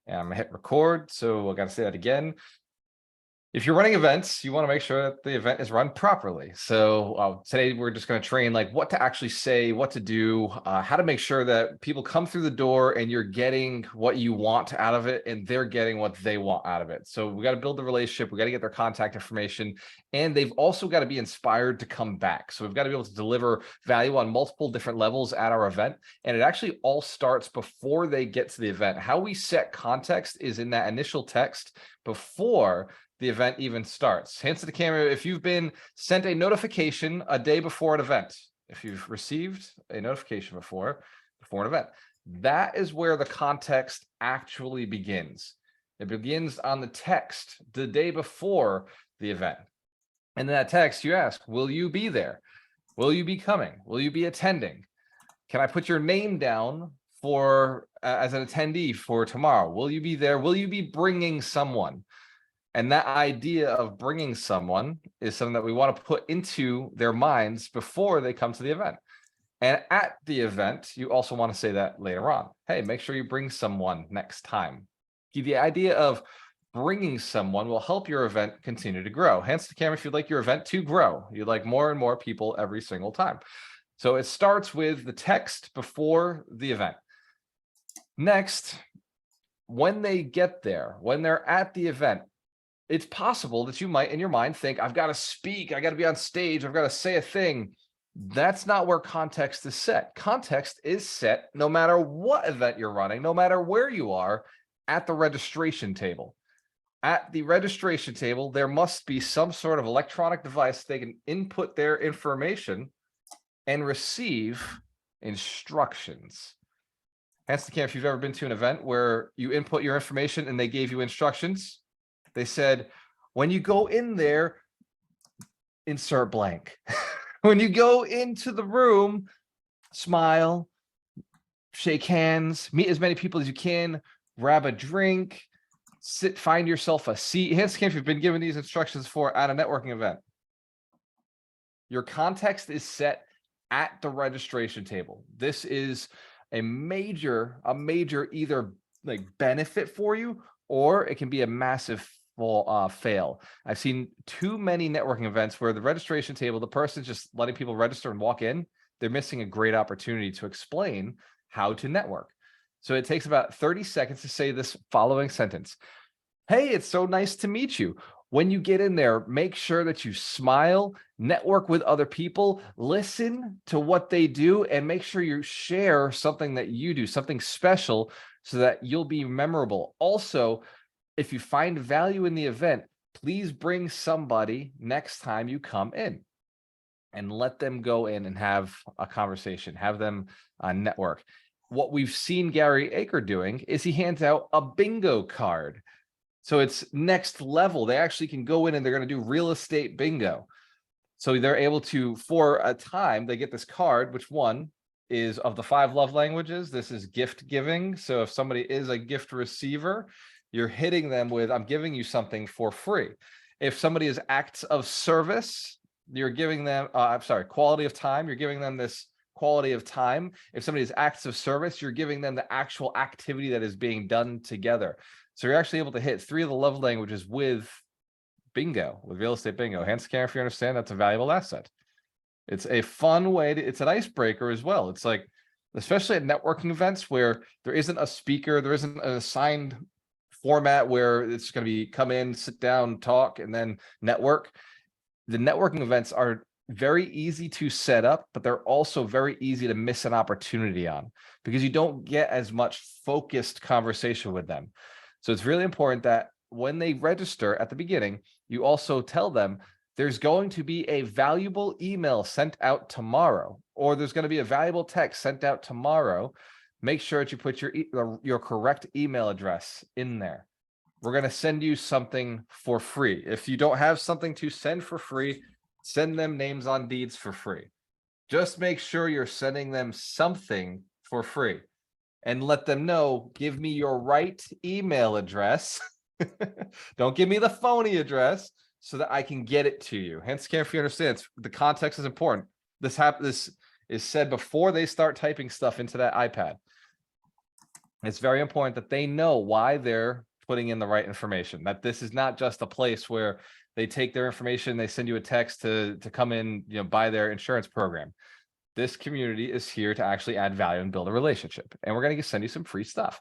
And I'm gonna hit record. So I gotta say that again. If you're running events, you want to make sure that the event is run properly. So today we're just going to train like what to actually say, what to do, how to make sure that people come through the door and you're getting what you want out of it and they're getting what they want out of it. So we got to build the relationship. We got to get their contact information, and they've also got to be inspired to come back. So we've got to be able to deliver value on multiple different levels at our event. And it actually all starts before they get to the event. How we set context is in that initial text before the event even starts. Hands to the camera if you've been sent a notification a day before an event. If you've received a notification before an event, that is where the context actually begins. It begins on the text the day before the event. And in that text, you ask, will you be there? Will you be coming? Will you be attending? Can I put your name down for as an attendee for tomorrow? Will you be there? Will you be bringing someone? And that idea of bringing someone is something that we want to put into their minds before they come to the event. And at the event, you also want to say that later on. Hey, make sure you bring someone next time. The idea of bringing someone will help your event continue to grow. Hands to the camera if you'd like your event to grow. You'd like more and more people every single time. So it starts with the text before the event. Next, when they get there, when they're at the event, it's possible that you might in your mind think, I've got to speak, I got to be on stage, I've got to say a thing. That's not where context is set. Context is set no matter what event you're running, no matter where you are at the registration table. At the registration table, there must be some sort of electronic device they can input their information and receive instructions. Hands to the camera if you've ever been to an event where you input your information and they gave you instructions. They said, when you go in there, insert blank. When you go into the room, smile, shake hands, meet as many people as you can, grab a drink, sit, find yourself a seat. Hands if you've been given these instructions for at a networking event. Your context is set at the registration table. This is a major either like benefit for you, or it can be a massive fail. I've seen too many networking events where the registration table, the person's just letting people register and walk in. They're missing a great opportunity to explain how to network. So it takes about 30 seconds to say this following sentence. Hey, it's so nice to meet you. When you get in there, make sure that you smile, network with other people, listen to what they do, and make sure you share something that you do, something special, so that you'll be memorable. Also, if you find value in the event, please bring somebody next time you come in and let them go in and have a conversation, have them network. What we've seen Gary Aker doing is he hands out a bingo card. So it's next level. They actually can go in and they're going to do real estate bingo. So they're able to, for a time, they get this card, which one is of the 5 love languages. This is gift giving. So if somebody is a gift receiver, you're hitting them with, I'm giving you something for free. If somebody is acts of service, you're giving them, quality of time, you're giving them this quality of time. If somebody is acts of service, you're giving them the actual activity that is being done together. So you're actually able to hit 3 of the love languages with bingo, with real estate bingo. Hands to camera if you understand that's a valuable asset. It's a fun way to, it's an icebreaker as well. It's like, especially at networking events where there isn't a speaker, there isn't an assigned format where it's going to be come in, sit down, talk, and then network. The networking events are very easy to set up, but they're also very easy to miss an opportunity on because you don't get as much focused conversation with them. So it's really important that when they register at the beginning, you also tell them there's going to be a valuable email sent out tomorrow, or there's going to be a valuable text sent out tomorrow. Make sure that you put your correct email address in there. We're going to send you something for free. If you don't have something to send for free, send them names on deeds for free. Just make sure you're sending them something for free and let them know, give me your right email address. Don't give me the phony address so that I can get it to you. Hence, care if you understand, the context is important. This is said before they start typing stuff into that iPad. It's very important that they know why they're putting in the right information, that this is not just a place where they take their information, they send you a text to come in, buy their insurance program. This community is here to actually add value and build a relationship. And we're going to send you some free stuff.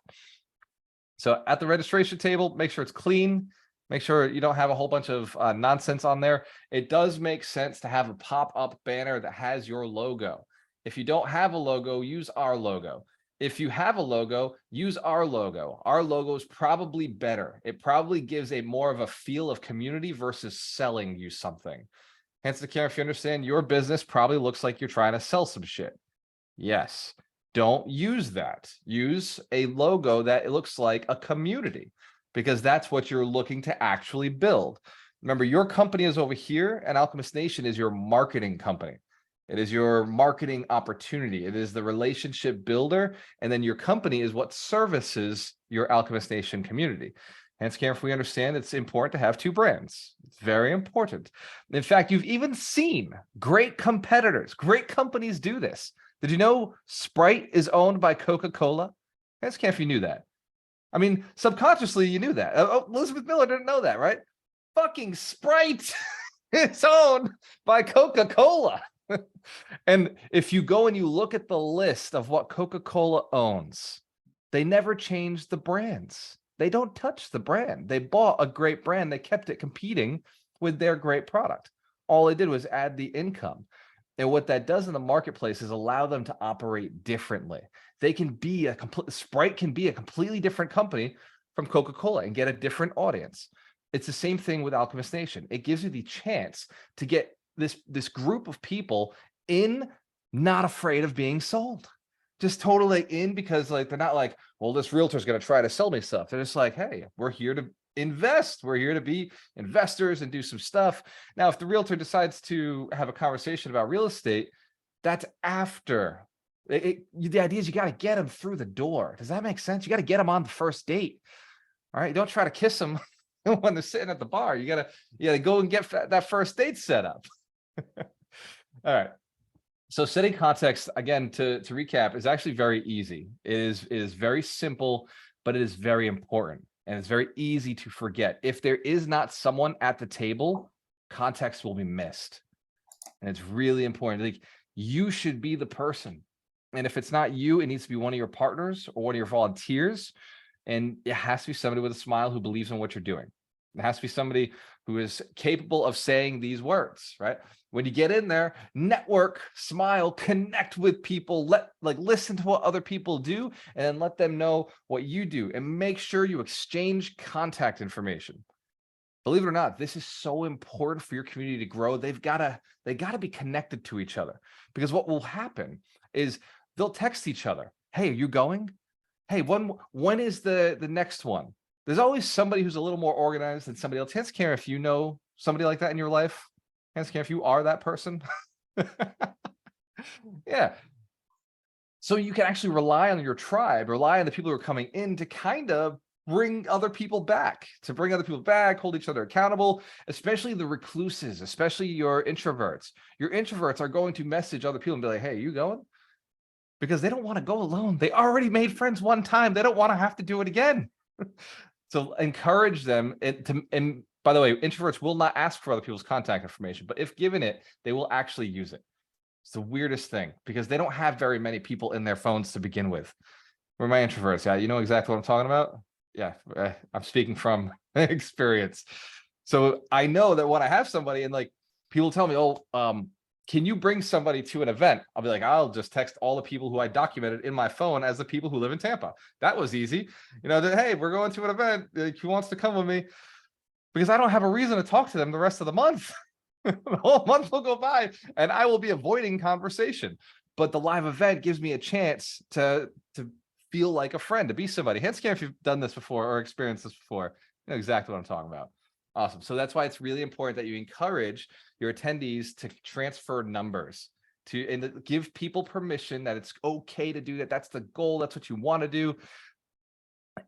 So at the registration table, make sure it's clean. Make sure you don't have a whole bunch of nonsense on there. It does make sense to have a pop-up banner that has your logo. If you don't have a logo, use our logo. If you have a logo, use our logo. Our logo is probably better. It probably gives a more of a feel of community versus selling you something. Hence the camera, if you understand, your business probably looks like you're trying to sell some shit. Yes. Don't use that. Use a logo that it looks like a community, because that's what you're looking to actually build. Remember, your company is over here, and Alchemist Nation is your marketing company. It is your marketing opportunity. It is the relationship builder. And then your company is what services your Alchemist Nation community. Hence, if we understand it's important to have two brands. It's very important. In fact, you've even seen great competitors, great companies do this. Did you know Sprite is owned by Coca-Cola? Hence, if you knew that. I mean, subconsciously, you knew that. Oh, Elizabeth Miller didn't know that, right? Fucking Sprite is owned by Coca-Cola. And if you go and you look at the list of what Coca-Cola owns, they never changed the brands. They don't touch the brand. They bought a great brand. They kept it competing with their great product. All they did was add the income. And what that does in the marketplace is allow them to operate differently. They can be Sprite can be a completely different company from Coca-Cola and get a different audience. It's the same thing with Alchemist Nation. It gives you the chance to get this group of people in, not afraid of being sold. Just totally in, because like they're not like, well, this realtor's going to try to sell me stuff. They're just like, hey, we're here to invest. We're here to be investors and do some stuff. Now, if the realtor decides to have a conversation about real estate, that's after. The idea is you got to get them through the door. Does that make sense? You got to get them on the first date. All right. Don't try to kiss them when they're sitting at the bar. You got to go and get that first date set up. All right. So setting context, again, to recap, is actually very easy. It is very simple, but it is very important. And it's very easy to forget. If there is not someone at the table, context will be missed. And it's really important. Like, you should be the person. And if it's not you, it needs to be one of your partners or one of your volunteers. And it has to be somebody with a smile who believes in what you're doing. It has to be somebody who is capable of saying these words, right? When you get in there, network, smile, connect with people, listen to what other people do, and then let them know what you do, and make sure you exchange contact information. Believe it or not, this is so important for your community to grow. They got to be connected to each other, because what will happen is they'll text each other. Hey, are you going? Hey, when is the next one? There's always somebody who's a little more organized than somebody else. Hands care if you know somebody like that in your life. Hands care if you are that person. Yeah. So you can actually rely on your tribe, rely on the people who are coming in to kind of bring other people back, hold each other accountable, especially the recluses, especially your introverts. Your introverts are going to message other people and be like, hey, you going? Because they don't want to go alone. They already made friends one time. They don't want to have to do it again. So encourage them. And by the way, introverts will not ask for other people's contact information, but if given it, they will actually use it. It's the weirdest thing, because they don't have very many people in their phones to begin with. We're my introverts. Yeah, you know exactly what I'm talking about. Yeah, I'm speaking from experience. So I know that when I have somebody and like people tell me, oh, can you bring somebody to an event? I'll be like, I'll just text all the people who I documented in my phone as the people who live in Tampa. That was easy. Hey, we're going to an event. Like, who wants to come with me? Because I don't have a reason to talk to them the rest of the month. The whole month will go by and I will be avoiding conversation. But the live event gives me a chance to feel like a friend, to be somebody. Hands care if you've done this before or experienced this before. You know exactly what I'm talking about. Awesome. So that's why it's really important that you encourage your attendees to transfer numbers, and give people permission that it's okay to do that. That's the goal. That's what you want to do.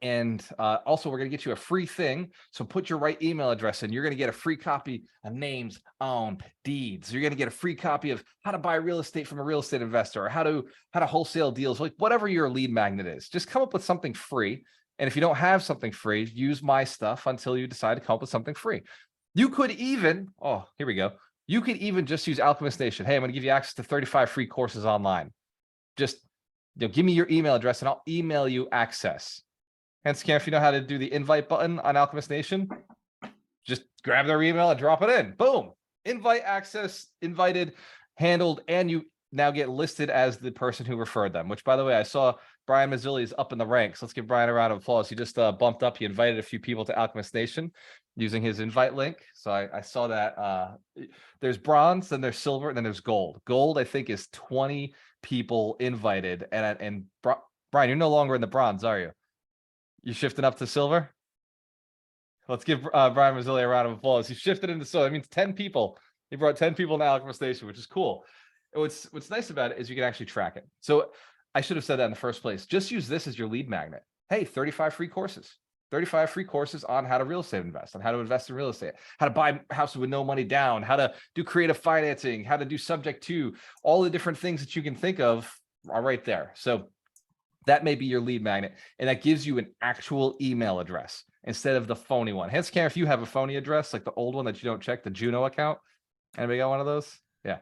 And also, we're going to get you a free thing. So put your right email address in. You're going to get a free copy of Names on Deeds. You're going to get a free copy of how to buy real estate from a real estate investor, or how to wholesale deals, like whatever your lead magnet is. Just come up with something free. And if you don't have something free, use my stuff until you decide to come up with something free. You could even, oh, here we go. You could even just use Alchemist Nation. Hey, I'm going to give you access to 35 free courses online. Just give me your email address and I'll email you access. Hence, Cam, if you know how to do the invite button on Alchemist Nation, just grab their email and drop it in. Boom. Invite access, invited, handled, and you now get listed as the person who referred them, which, by the way, I saw Brian Mazzilli is up in the ranks. Let's give Brian a round of applause. He just bumped up. He invited a few people to Alchemist Nation using his invite link. So I saw that. There's bronze, then there's silver, and then there's gold. Gold, I think, is 20 people invited. And Brian, you're no longer in the bronze, are you? You shifting up to silver? Let's give Brian Mazzilli a round of applause. He shifted into silver. That means 10 people. He brought 10 people into Alchemist Nation, which is cool. What's nice about it is you can actually track it. So I should have said that in the first place. Just use this as your lead magnet. Hey, 35 free courses. 35 free courses on how to real estate invest, on how to invest in real estate, how to buy houses with no money down, how to do creative financing, how to do subject to, all the different things that you can think of are right there. So that may be your lead magnet, and that gives you an actual email address instead of the phony one. Hence, Karen, if you have a phony address, like the old one that you don't check, the Juno account, anybody got one of those? Yeah.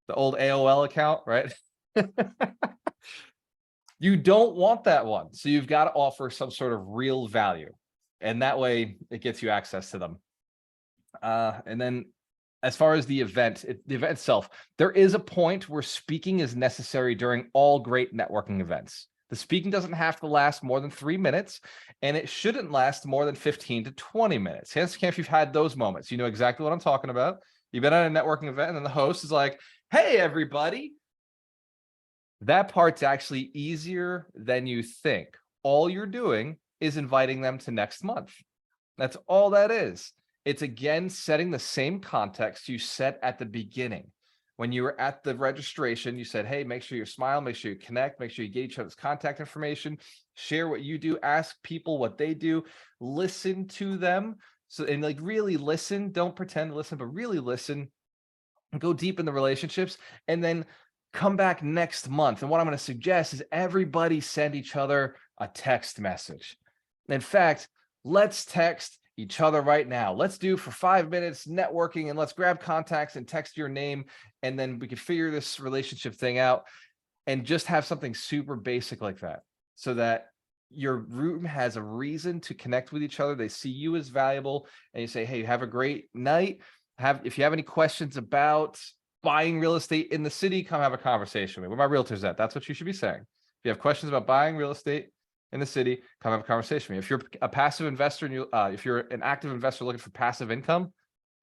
The old AOL account, right? You don't want that one. So you've got to offer some sort of real value. And that way it gets you access to them. And then as far as the event itself, there is a point where speaking is necessary during all great networking events. The speaking doesn't have to last more than 3 minutes, and it shouldn't last more than 15 to 20 minutes. Hence, if you've had those moments, you know exactly what I'm talking about. You've been at a networking event, and then the host is like, hey, everybody. That part's actually easier than you think. All you're doing is inviting them to next month. That's all that is. It's, again, setting the same context you set at the beginning. When you were at the registration, you said, hey, make sure you smile, make sure you connect, make sure you get each other's contact information, share what you do, ask people what they do, listen to them. So, and like really listen, don't pretend to listen, but really listen, go deep in the relationships, and then come back next month. And what I'm going to suggest is everybody send each other a text message. In fact, let's text each other right now. Let's do for 5 minutes networking, and let's grab contacts and text your name, and then we can figure this relationship thing out, and just have something super basic like that, so that your room has a reason to connect with each other. They see you as valuable, and you say, hey, have a great night. If you have any questions about buying real estate in the city, come have a conversation with me. Where my realtor's at, that's what you should be saying. If you have questions about buying real estate in the city, come have a conversation with me. If you're a passive investor, and if you're an active investor looking for passive income,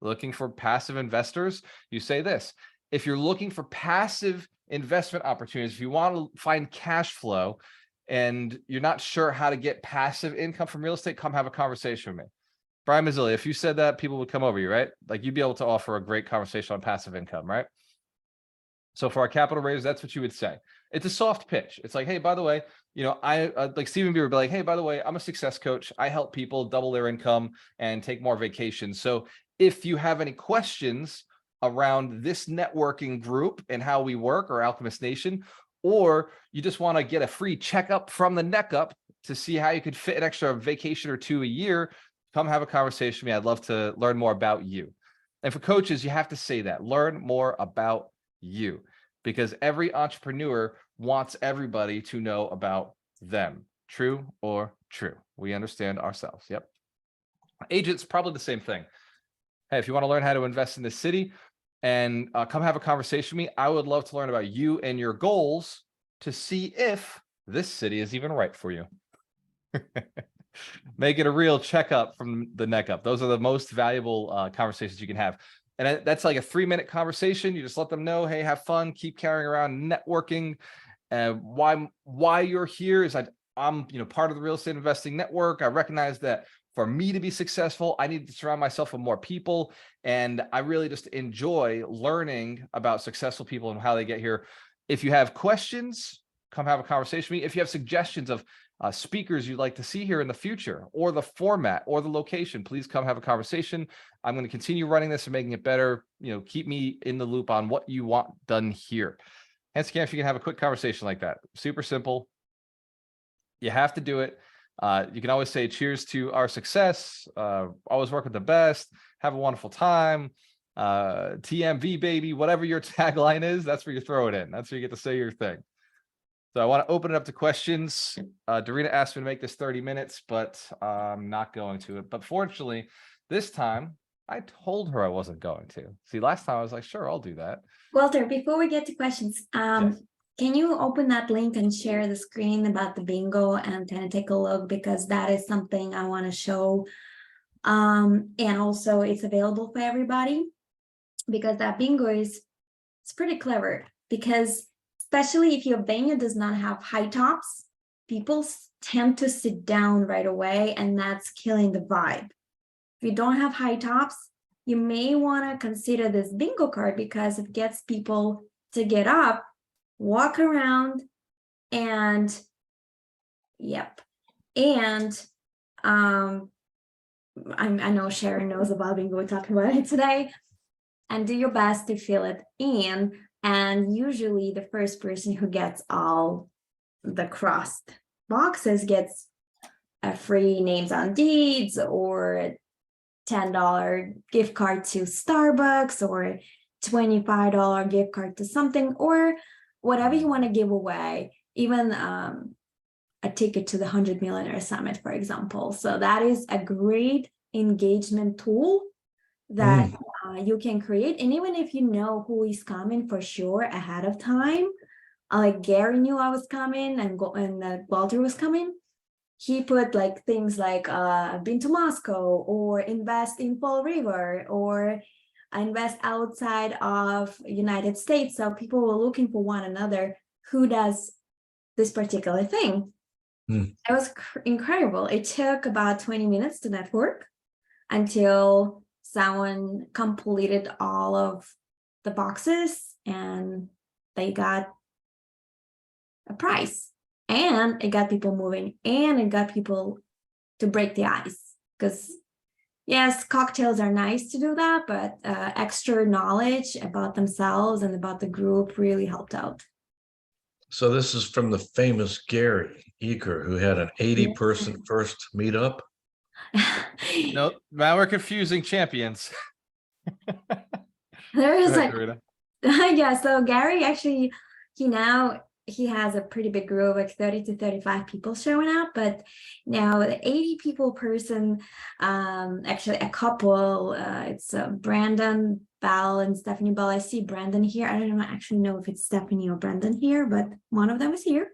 looking for passive investors, you say this. If you're looking for passive investment opportunities, if you want to find cash flow and you're not sure how to get passive income from real estate, come have a conversation with me. Brian Mazzilli, if you said that, people would come over you, right? Like, you'd be able to offer a great conversation on passive income, right? So for our capital raise, that's what you would say. It's a soft pitch. It's like, hey, by the way, I like Stephen Beaver would be like, hey, by the way, I'm a success coach. I help people double their income and take more vacations. So if you have any questions around this networking group and how we work, or Alchemist Nation, or you just want to get a free checkup from the neck up to see how you could fit an extra vacation or 2 a year, come have a conversation with me. I'd love to learn more about you. And for coaches, you have to say that. Learn more about you, because every entrepreneur wants everybody to know about them. True or true? We understand ourselves. Yep. Agents, probably the same thing. Hey, if you want to learn how to invest in the city and come have a conversation with me, I would love to learn about you and your goals to see if this city is even right for you. Make it a real checkup from the neck up. Those are the most valuable conversations you can have. And that's like a 3-minute conversation. You just let them know, hey, have fun, keep carrying around networking. Why you're here is I'm part of the real estate investing network. I recognize that for me to be successful, I need to surround myself with more people. And I really just enjoy learning about successful people and how they get here. If you have questions, come have a conversation with me. If you have suggestions of speakers you'd like to see here in the future, or the format or the location, please come have a conversation. I'm going to continue running this and making it better. Keep me in the loop on what you want done here. Hence, if you can have a quick conversation like that, super simple. You have to do it. You can always say cheers to our success. Always work with the best. Have a wonderful time. TMV baby, whatever your tagline is, that's where you throw it in. That's where you get to say your thing. So I want to open it up to questions. Dorina asked me to make this 30 minutes, but I'm not going to it. But fortunately, this time I told her I wasn't going to. See, last time I was like, sure, I'll do that. Walter, before we get to questions, Yes. Can you open that link and share the screen about the bingo and kind of take a look, because that is something I want to show. And also it's available for everybody, because that bingo it's pretty clever, because especially if your venue does not have high tops, people tend to sit down right away, and that's killing the vibe. If you don't have high tops, you may want to consider this bingo card, because it gets people to get up, walk around, and yep. And I know Sharon knows about bingo, we're talking about it today, and do your best to fill it in. And usually the first person who gets all the crossed boxes gets a free names on deeds, or a $10 gift card to Starbucks, or $25 gift card to something, or whatever you want to give away, even a ticket to the 100 Millionaire Summit, for example. So that is a great engagement tool that you can create. And even if you know who is coming for sure ahead of time, like Gary knew I was coming, and Walter was coming, he put like things like been to Moscow, or invest in Fall River, or invest outside of United States. So people were looking for one another who does this particular thing. It was incredible. It took about 20 minutes to network until someone completed all of the boxes and they got a prize, and it got people moving, and it got people to break the ice. Because yes, cocktails are nice to do that, but extra knowledge about themselves and about the group really helped out. So this is from the famous Gary Eaker, who had an 80-person first meetup. Nope, now we're confusing champions. There is Go ahead, like, Dorina. yeah, so Gary actually, he has a pretty big group, like 30 to 35 people showing up, but now the 80 people person, actually a couple, it's Brandon Bell and Stephanie Bell. I see Brandon here. I don't actually know if it's Stephanie or Brandon here, but one of them is here.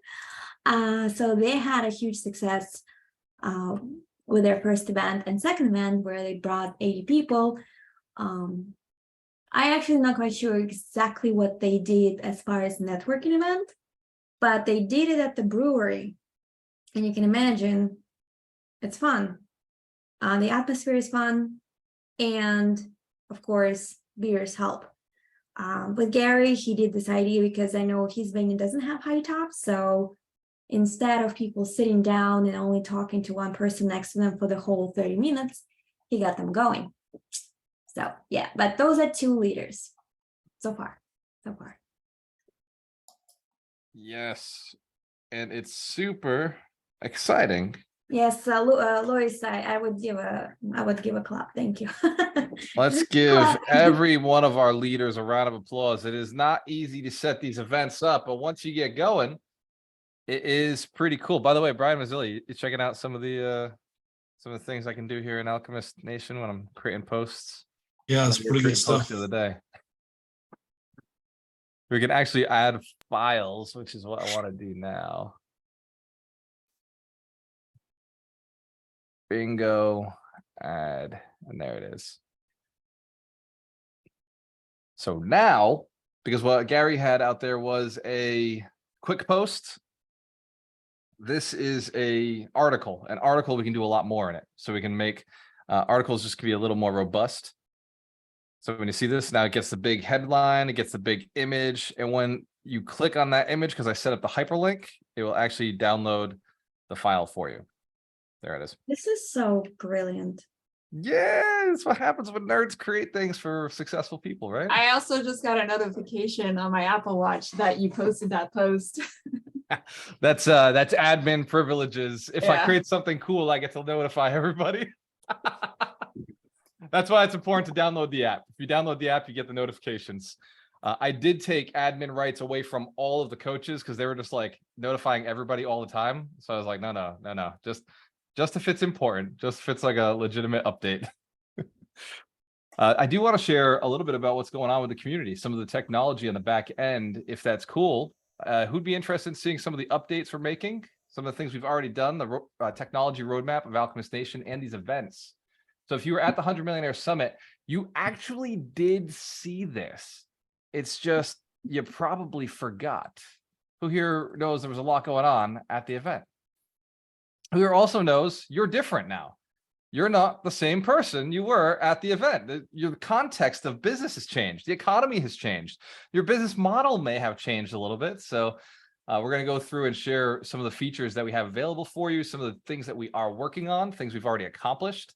So they had a huge success with their first event and second event, where they brought 80 people. I actually not quite sure exactly what they did as far as networking event, but they did it at the brewery, and you can imagine it's fun. The atmosphere is fun, and of course beers help. With Gary, he did this idea because I know his venue doesn't have high tops, so instead of people sitting down and only talking to one person next to them for the whole 30 minutes, he got them going. So yeah, but those are 2 leaders so far. Yes, and it's super exciting. Yes, Lois, I would give a clap. Thank you. Let's give every one of our leaders a round of applause. It is not easy to set these events up, but once you get going, it is pretty cool. By the way, Brian Mazzilli, you checking out some of the things I can do here in Alchemist Nation when I'm creating posts? Yeah, it's pretty good stuff. The other day. We can actually add files, which is what I want to do now. Bingo, add, and there it is. So now, because what Gary had out there was a quick post, this is an article we can do a lot more in it. So we can make articles just be a little more robust. So when you see this, now it gets the big headline, it gets the big image. And when you click on that image, because I set up the hyperlink, it will actually download the file for you. There it is. This is so brilliant. Yeah, that's what happens when nerds create things for successful people, right? I also just got a notification on my Apple Watch that you posted that post. That's admin privileges. If I Yeah. create something cool, I get to notify everybody. That's why it's important to download the app. If you download the app, you get the notifications. I did take admin rights away from all of the coaches because they were just like notifying everybody all the time. So I was like, no, just if it's important, just if it's like a legitimate update. I do want to share a little bit about what's going on with the community, some of the technology on the back end, if that's cool. Who'd be interested in seeing some of the updates we're making, some of the things we've already done, the technology roadmap of Alchemist Nation and these events. So if you were at the 100 Millionaire Summit, you actually did see this. It's just, you probably forgot. Who here knows there was a lot going on at the event? Who here also knows you're different now? You're not the same person you were at the event. Your context of business has changed. The economy has changed. Your business model may have changed a little bit. So we're going to go through and share some of the features that we have available for you, some of the things that we are working on, things we've already accomplished.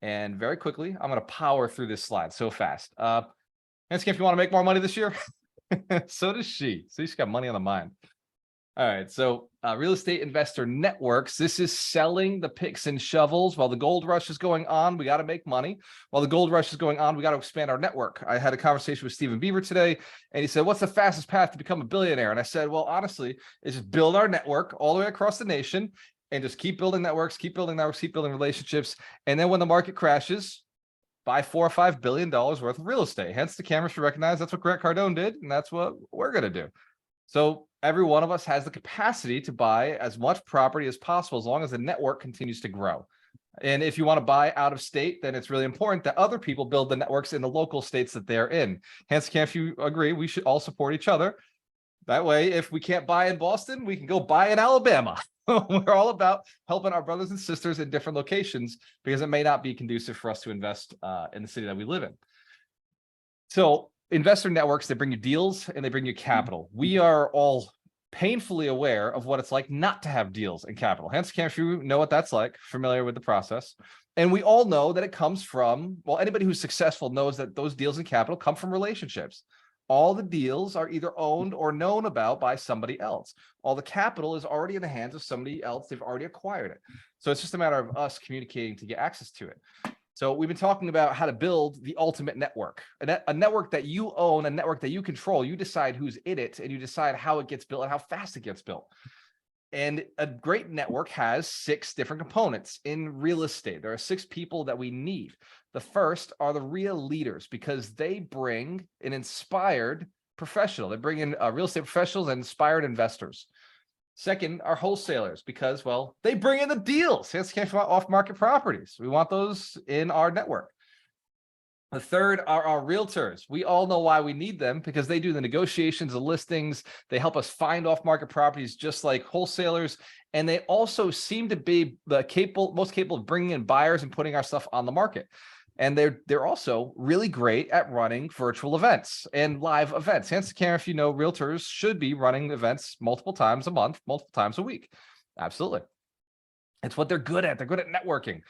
And very quickly, I'm going to power through this slide so fast. Hansky, if you want to make more money this year, so does she. So she's got money on the mind. All right, so Real Estate Investor Networks. This is selling the picks and shovels. While the gold rush is going on, we got to make money. While the gold rush is going on, we got to expand our network. I had a conversation with Stephen Beaver today, and he said, what's the fastest path to become a billionaire? And I said, well, honestly, it's just build our network all the way across the nation and just keep building networks, keep building relationships. And then when the market crashes, buy $4 or $5 billion worth of real estate. Hence, the camera should recognize that's what Grant Cardone did, and that's what we're going to do. So every one of us has the capacity to buy as much property as possible, as long as the network continues to grow. And if you want to buy out of state, then it's really important that other people build the networks in the local states that they're in. Hence, if you agree, we should all support each other. That way, if we can't buy in Boston, we can go buy in Alabama. We're all about helping our brothers and sisters in different locations because it may not be conducive for us to invest in the city that we live in. So investor networks, they bring you deals and they bring you capital. We are all painfully aware of what it's like not to have deals and capital. Hence, if you know what that's like, familiar with the process. And we all know that it comes from, well, anybody who's successful knows that those deals and capital come from relationships. All the deals are either owned or known about by somebody else. All the capital is already in the hands of somebody else. They've already acquired it. So it's just a matter of us communicating to get access to it. So we've been talking about how to build the ultimate network, a network that you own, a network that you control. You decide who's in it and you decide how it gets built and how fast it gets built. And a great network has 6 different components. In real estate, there are 6 people that we need. The first are the real leaders because they bring an inspired professional. They bring in real estate professionals and inspired investors. Second are wholesalers because, well, they bring in the deals. This came from off-market properties. We want those in our network. The third are our realtors. We all know why we need them because they do the negotiations, the listings. They help us find off-market properties just like wholesalers. And they also seem to be the most capable of bringing in buyers and putting our stuff on the market. And they're also really great at running virtual events and live events. Hence, if you know, realtors should be running events multiple times a month, multiple times a week. Absolutely. It's what they're good at. They're good at networking.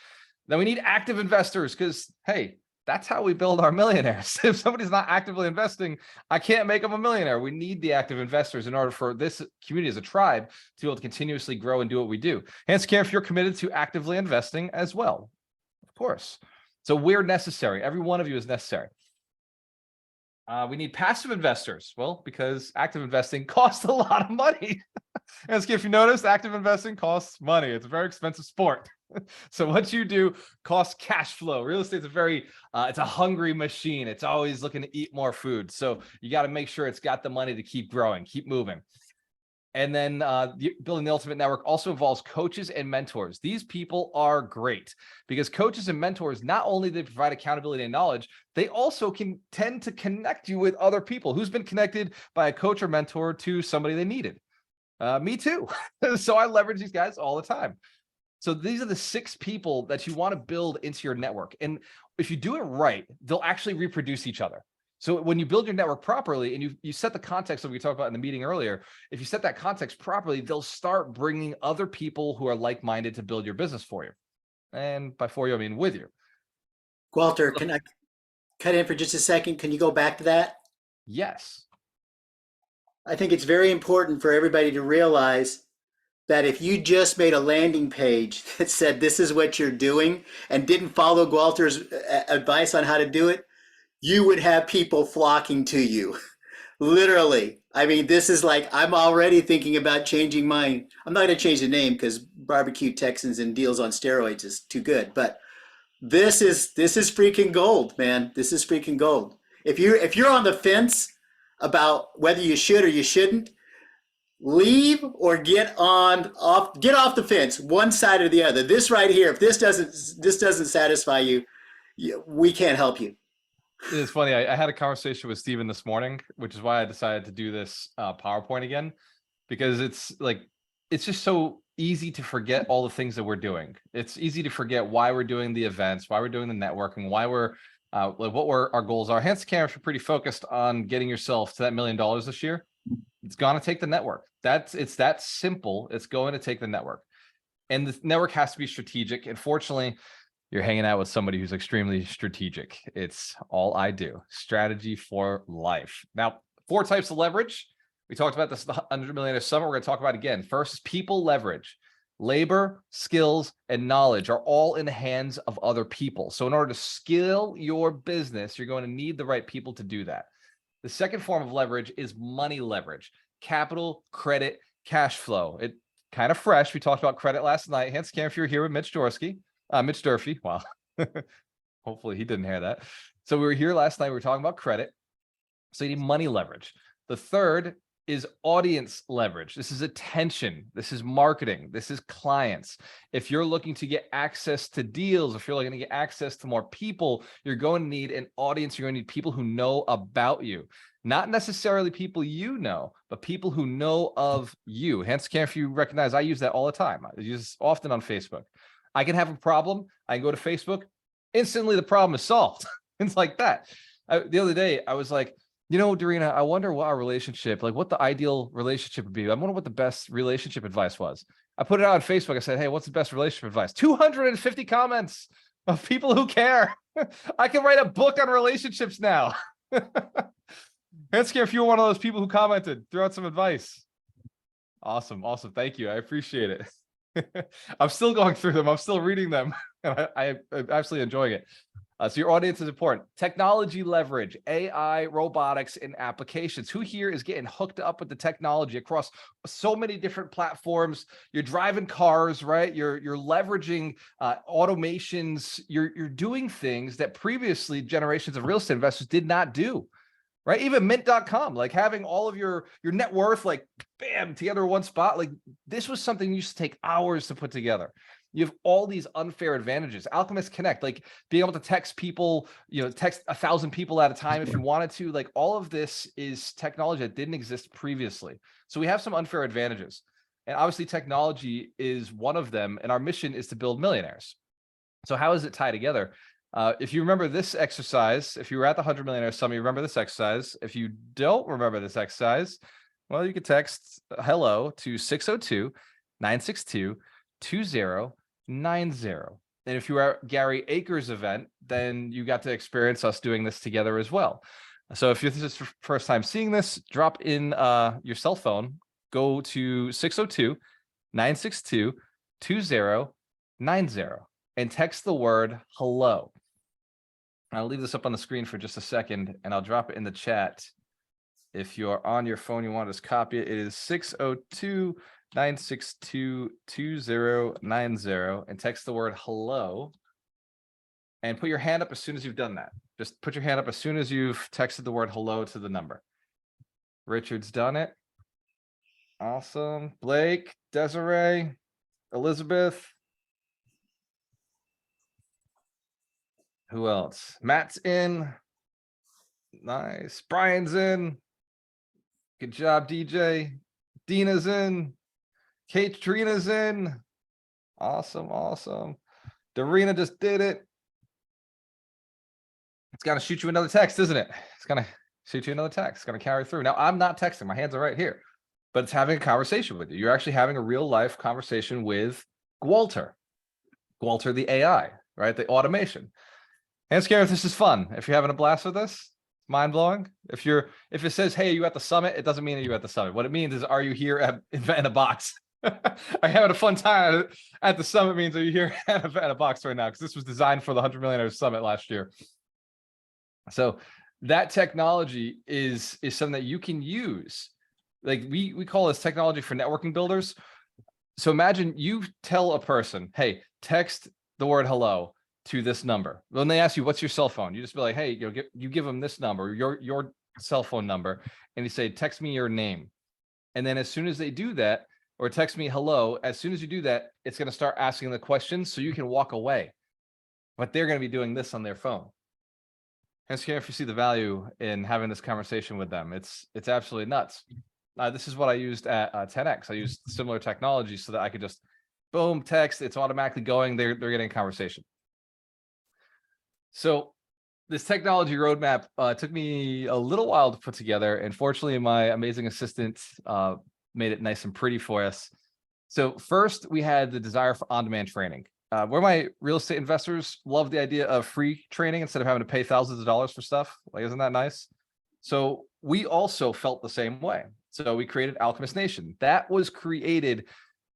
Then we need active investors because, hey, that's how we build our millionaires. If somebody's not actively investing, I can't make them a millionaire. We need the active investors in order for this community as a tribe to be able to continuously grow and do what we do. Hence, if you're committed to actively investing as well, of course. So we're necessary. Every one of you is necessary. We need passive investors. Well, because active investing costs a lot of money. And if you notice, active investing costs money. It's a very expensive sport. So what you do costs cash flow. Real estate is it's a hungry machine. It's always looking to eat more food. So you got to make sure it's got the money to keep growing, keep moving. And then building the ultimate network also involves coaches and mentors. These people are great because coaches and mentors, not only do they provide accountability and knowledge, they also can tend to connect you with other people. Who's been connected by a coach or mentor to somebody they needed? Me too. So I leverage these guys all the time. So these are the 6 people that you want to build into your network. And if you do it right, they'll actually reproduce each other. So when you build your network properly and you set the context that we talked about in the meeting earlier, if you set that context properly, they'll start bringing other people who are like-minded to build your business for you. And by for you, I mean with you. Walter, can I cut in for just a second? Can you go back to that? Yes. I think it's very important for everybody to realize that if you just made a landing page that said this is what you're doing and didn't follow Walter's advice on how to do it, you would have people flocking to you. Literally. I mean, this is like, I'm already thinking about changing mine. I'm not going to change the name because Barbecue Texans and Deals on Steroids is too good, but this is freaking gold, man. This is freaking gold. If you're on the fence about whether you should or you shouldn't, leave or get off the fence, one side or the other. This right here, if this doesn't satisfy you, we can't help you. It's funny. I had a conversation with Steven this morning, which is why I decided to do this PowerPoint again, because it's just so easy to forget all the things that we're doing. It's easy to forget why we're doing the events, why we're doing the networking, why we're what our goals are. Hence, Karen, if you're pretty focused on getting yourself to that $1 million this year, it's going to take the network. It's that simple. It's going to take the network, and the network has to be strategic. And fortunately, you're hanging out with somebody who's extremely strategic. It's all I do. Strategy for life. Now, 4 types of leverage. We talked about this at the 100 Millionaire Summit. We're going to talk about it again. First is people leverage. Labor, skills, and knowledge are all in the hands of other people. So in order to scale your business, you're going to need the right people to do that. The second form of leverage is money leverage. Capital, credit, cash flow. It kind of fresh. We talked about credit last night. Hence, Cam, if you're here with Mitch Dorsey. Mitch Durfee. Wow. Hopefully he didn't hear that. So we were here last night. We were talking about credit. So you need money leverage. The third is audience leverage. This is attention. This is marketing. This is clients. If you're looking to get access to deals, if you're looking to get access to more people, you're going to need an audience. You're going to need people who know about you. Not necessarily people you know, but people who know of you. Hence, Cam, if you recognize, I use that all the time. I use it often on Facebook. I can have a problem. I can go to Facebook. Instantly, the problem is solved. It's like that. The other day, I was like, you know, Dorina, I wonder what our relationship, like what the ideal relationship would be. I wonder what the best relationship advice was. I put it out on Facebook. I said, hey, what's the best relationship advice? 250 comments of people who care. I can write a book on relationships now. Hence, if you're one of those people who commented, throw out some advice. Awesome. Awesome. Thank you. I appreciate it. I'm still going through them. I'm still reading them. And I'm absolutely enjoying it. So your audience is important. Technology leverage, AI, robotics, and applications. Who here is getting hooked up with the technology across so many different platforms? You're driving cars, right? You're leveraging automations. You're doing things that previously generations of real estate investors did not do. Right? Even mint.com, like having all of your net worth, like bam, together in one spot. Like this was something used to take hours to put together. You have all these unfair advantages. Alchemist Connect, like being able to text people, text 1,000 people at a time if you wanted to. Like all of this is technology that didn't exist previously. So we have some unfair advantages. And obviously technology is one of them. And our mission is to build millionaires. So how does it tie together? If you remember this exercise, if you were at the 100 Millionaire Summit, you remember this exercise. If you don't remember this exercise, well, you could text hello to 602-962-2090. And if you were at Gary Akers' event, then you got to experience us doing this together as well. So if this is your first time seeing this, drop in your cell phone, go to 602-962-2090 and text the word hello. I'll leave this up on the screen for just a second and I'll drop it in the chat. If you're on your phone, you want to just copy it. It is 602-962-2090 and text the word hello and put your hand up as soon as you've done that. Just put your hand up as soon as you've texted the word hello to the number. Richard's done it. Awesome. Blake, Desiree, Elizabeth. Who else? Matt's in. Nice. Brian's in. Good job, DJ. Dina's in. Katrina's in. Awesome, awesome. Dorina just did it. it's gonna shoot you another text, isn't it? It's gonna shoot you another text. It's gonna carry through. Now, I'm not texting. My hands are right here, but it's having a conversation with you. You're actually having a real life conversation with Gwalter. Gwalter, the AI, right? The automation. And scare if this is fun. If you're having a blast with this, mind blowing. If it says, hey, are you at the summit? It doesn't mean that you're at the summit. What it means is, are you here at Event in a Box? Are you having a fun time at the summit? Means, are you here at Event in a Box right now? Because this was designed for the 100 Millionaires Summit last year. So that technology is something that you can use. Like we call this technology for networking builders. So imagine you tell a person, hey, text the word hello to this number. When they ask you, what's your cell phone? You just be like, hey, you give them this number, your cell phone number, and you say, text me your name. And then as soon as they do that, or text me hello, as soon as you do that, it's going to start asking the questions so you can walk away. But they're going to be doing this on their phone. And so if you see the value in having this conversation with them, it's absolutely nuts. This is what I used at 10X. I used similar technology so that I could just boom, text, it's automatically going, they're getting a conversation. So this technology roadmap took me a little while to put together, and fortunately my amazing assistant made it nice and pretty for us. So first we had the desire for on-demand training. Where my real estate investors love the idea of free training instead of having to pay thousands of dollars for stuff. Like, isn't that nice? So we also felt the same way. So we created Alchemist Nation. That was created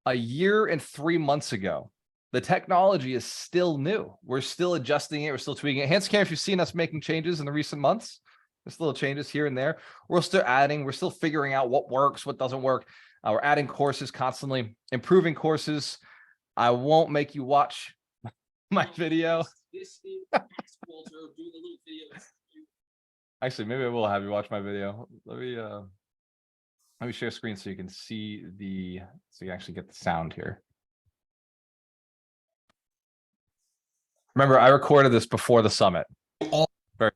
a year and 3 months ago. The technology is still new. We're still adjusting it. We're still tweaking it. Handscam, if you've seen us making changes in the recent months, there's little changes here and there. We're still adding, we're still figuring out what works, what doesn't work. We're adding courses constantly, improving courses. I won't make you watch my video. Actually, maybe I will have you watch my video. Let me share screen so you can see so you actually get the sound here. Remember, I recorded this before the summit.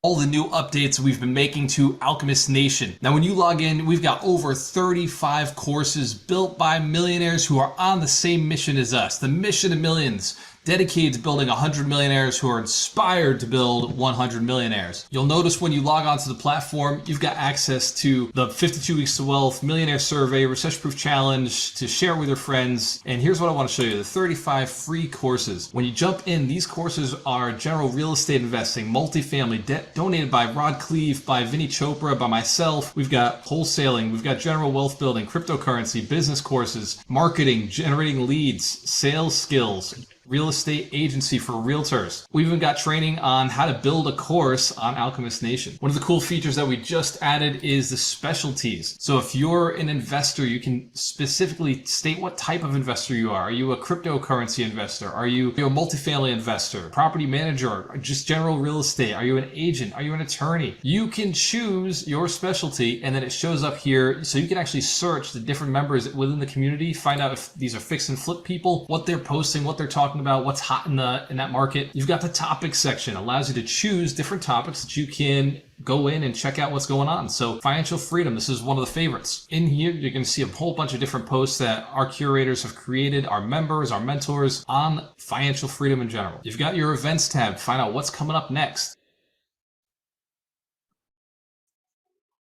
All the new updates we've been making to Alchemist Nation. Now, when you log in, we've got over 35 courses built by millionaires who are on the same mission as us. The mission of millions, dedicated to building 100 millionaires who are inspired to build 100 millionaires. You'll notice when you log onto the platform, you've got access to the 52 Weeks to Wealth, Millionaire Survey, Recession Proof Challenge to share with your friends. And here's what I want to show you, the 35 free courses. When you jump in, these courses are general real estate investing, multifamily, debt donated by Rod Cleve, by Vinny Chopra, by myself. We've got wholesaling, we've got general wealth building, cryptocurrency, business courses, marketing, generating leads, sales skills, real estate agency for realtors. We even got training on how to build a course on Alchemist Nation. One of the cool features that we just added is the specialties. So if you're an investor, you can specifically state what type of investor you are. Are you a cryptocurrency investor? Are you a multifamily investor, property manager, or just general real estate? Are you an agent? Are you an attorney? You can choose your specialty, and then it shows up here. So you can actually search the different members within the community, find out if these are fix and flip people, what they're posting, what they're talking about, what's hot in that market. You've got the topics section, allows you to choose different topics that you can go in and check out what's going on. So financial freedom, this is one of the favorites. In here, you're going to see a whole bunch of different posts that our curators have created, our members, our mentors, on financial freedom in general. You've got your events tab, find out what's coming up next.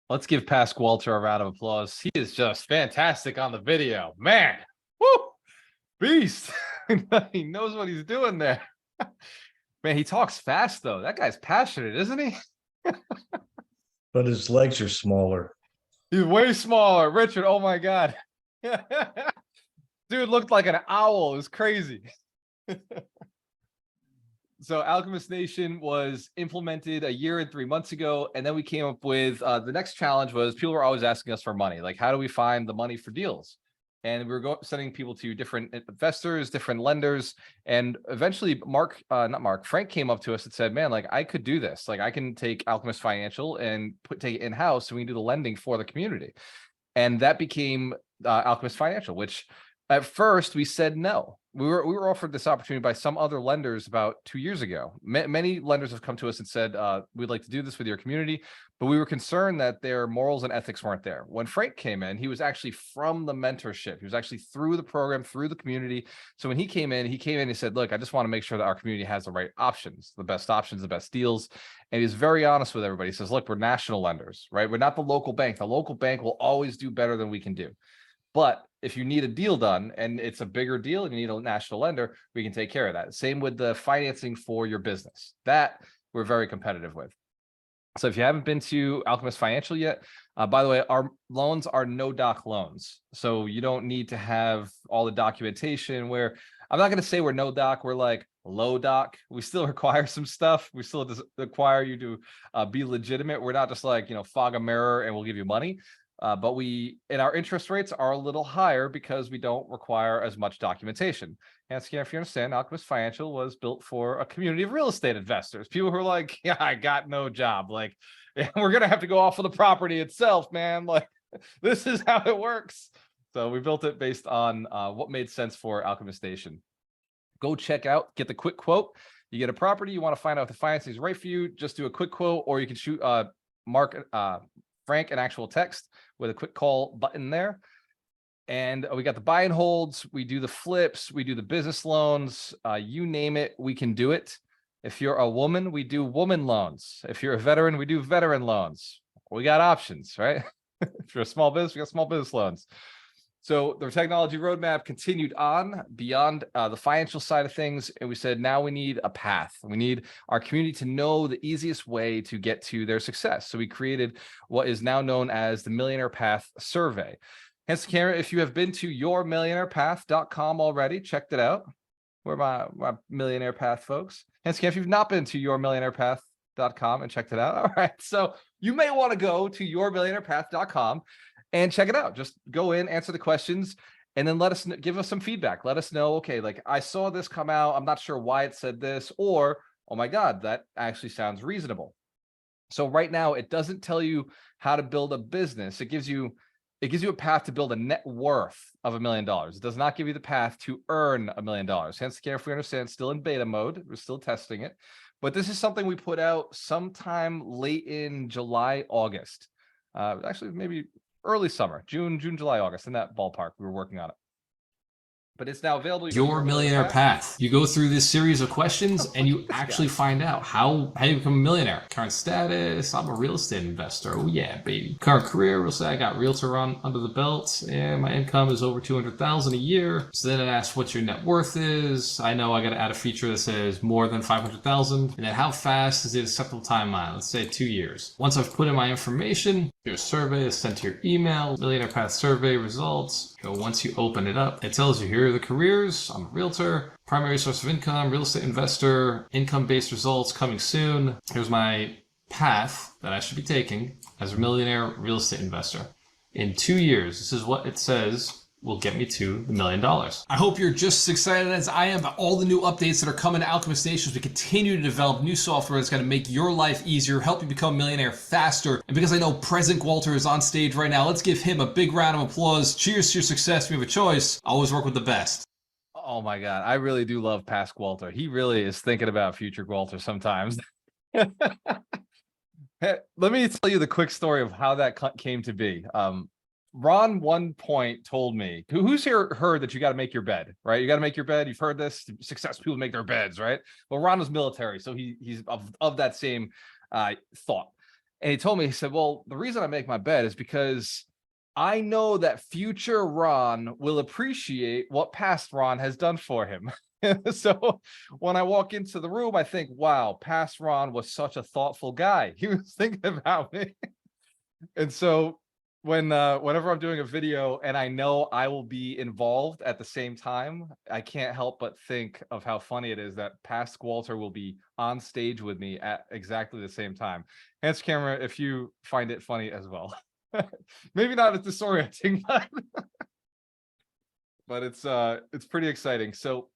Let's give past Walter a round of applause. He is just fantastic on the video. Man, woo, beast. He knows what he's doing there. Man, he talks fast though. That guy's passionate, isn't he? But his legs are smaller. He's way smaller. Richard, oh my God. Dude looked like an owl. It was crazy. So Alchemist Nation was implemented a year and 3 months ago. And then we came up with the next challenge was people were always asking us for money. Like, how do we find the money for deals? And we were sending people to different investors, different lenders. And eventually Frank came up to us and said, man, like I could do this. Like I can take Alchemist Financial and take it in-house so we can do the lending for the community. And that became Alchemist Financial, which At first, we said no. We were offered this opportunity by some other lenders about 2 years ago. Many lenders have come to us and said, we'd like to do this with your community, but we were concerned that their morals and ethics weren't there. When Frank came in, he was actually from the mentorship. He was actually through the program, through the community. So when he came in and said, look, I just want to make sure that our community has the right options, the best deals. And he's very honest with everybody. He says, look, we're national lenders, right? We're not the local bank. The local bank will always do better than we can do. But if you need a deal done and it's a bigger deal and you need a national lender, we can take care of that. Same with the financing for your business. That we're very competitive with. So if you haven't been to Alchemist Financial yet, by the way, our loans are no doc loans. So you don't need to have all the documentation where I'm not going to say we're no doc. We're like low doc. We still require some stuff. We still require you to be legitimate. We're not just like, fog a mirror and we'll give you money. But our interest rates are a little higher because we don't require as much documentation. And if you understand, Alchemist Financial was built for a community of real estate investors, people who are like, yeah, I got no job. Like, we're going to have to go off of the property itself, man. Like, this is how it works. So we built it based on what made sense for Alchemist Nation. Go check out, get the quick quote. You get a property, you want to find out if the financing is right for you, just do a quick quote, or you can shoot Frank an actual text with a quick call button there. And we got the buy and holds, we do the flips, we do the business loans, you name it, we can do it. If you're a woman, we do woman loans. If you're a veteran, we do veteran loans. We got options, right? If you're a small business, we got small business loans. So the technology roadmap continued on beyond the financial side of things. And we said, now we need a path. We need our community to know the easiest way to get to their success. So we created what is now known as the Millionaire Path Survey. Hence, Karen, if you have been to yourmillionairepath.com already, checked it out. Where are my Millionaire Path folks? Hence, Karen, if you've not been to yourmillionairepath.com and checked it out, all right. So you may want to go to yourmillionairepath.com and check it out. Just go in, answer the questions, and then give us some feedback. Let us know, okay, like I saw this come out. I'm not sure why it said this, or, oh my God, that actually sounds reasonable. So right now it doesn't tell you how to build a business. It gives you a path to build a net worth of $1 million. It does not give you the path to earn $1 million. Hence, carefully understand, still in beta mode. We're still testing it, but this is something we put out sometime late in July, August, actually maybe early summer, June, July, August, in that ballpark. We were working on it. But it's now available. Your Millionaire Path. You go through this series of questions and you actually find out how you become a millionaire. Current status, I'm a real estate investor. Oh yeah, baby. Current career, we'll say I got realtor under the belt and my income is over $200,000 a year. So then it asks what your net worth is. I know I got to add a feature that says more than $500,000. And then how fast is the acceptable timeline? Let's say 2 years. Once I've put in my information, your survey is sent to your email. Millionaire Path survey results. Once you open it up, it tells you here are the careers. I'm a realtor, primary source of income, real estate investor, income-based results coming soon. Here's my path that I should be taking as a millionaire real estate investor. In 2 years, this is what it says will get me to the $1 million. I hope you're just as excited as I am about all the new updates that are coming to Alchemist Nation as we continue to develop new software that's going to make your life easier, help you become a millionaire faster. And because I know President Walter is on stage right now, let's give him a big round of applause. Cheers to your success. If you have a choice, always work with the best. Oh my God, I really do love past Walter. He really is thinking about future Walter sometimes. Let me tell you the quick story of how that came to be. Ron, one point, told me, who's here heard that you got to make your bed, right? You got to make your bed. You've heard this. Successful people make their beds, right? Well, Ron was military, so he's of that same thought. And he told me, he said, well, the reason I make my bed is because I know that future Ron will appreciate what past Ron has done for him. So when I walk into the room, I think, wow, past Ron was such a thoughtful guy. He was thinking about me. And so whenever I'm doing a video and I know I will be involved at the same time, I can't help but think of how funny it is that past Walter will be on stage with me at exactly the same time. Hence, camera, if you find it funny as well. Maybe not at disorienting, but it's pretty exciting. So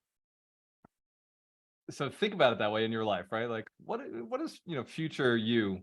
think about it that way in your life, right? Like what is future you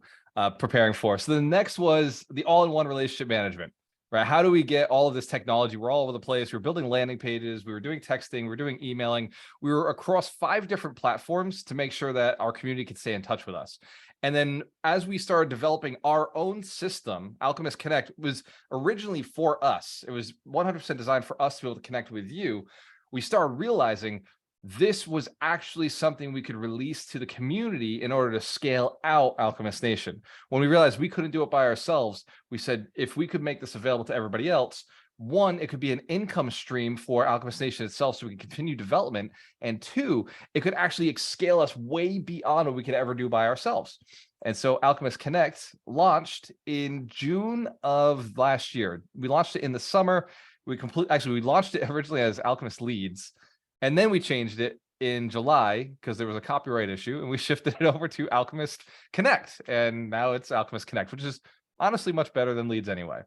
preparing for? So the next was the all-in-one relationship management. right? How do we get all of this technology? We're all over the place. We're building landing pages. We were doing texting. We were doing emailing. We were across 5 different platforms to make sure that our community could stay in touch with us. And then as we started developing our own system, Alchemist Connect was originally for us. It was 100% designed for us to be able to connect with you. We started realizing this was actually something we could release to the community in order to scale out Alchemist Nation. When we realized we couldn't do it by ourselves, we said, if we could make this available to everybody else, 1, it could be an income stream for Alchemist Nation itself so we can continue development. And 2, it could actually scale us way beyond what we could ever do by ourselves. And so Alchemist Connect launched in June of last year. We launched it in the summer. We launched it originally as Alchemist Leads. And then we changed it in July because there was a copyright issue, and we shifted it over to Alchemist Connect. And now it's Alchemist Connect, which is honestly much better than Leads anyway.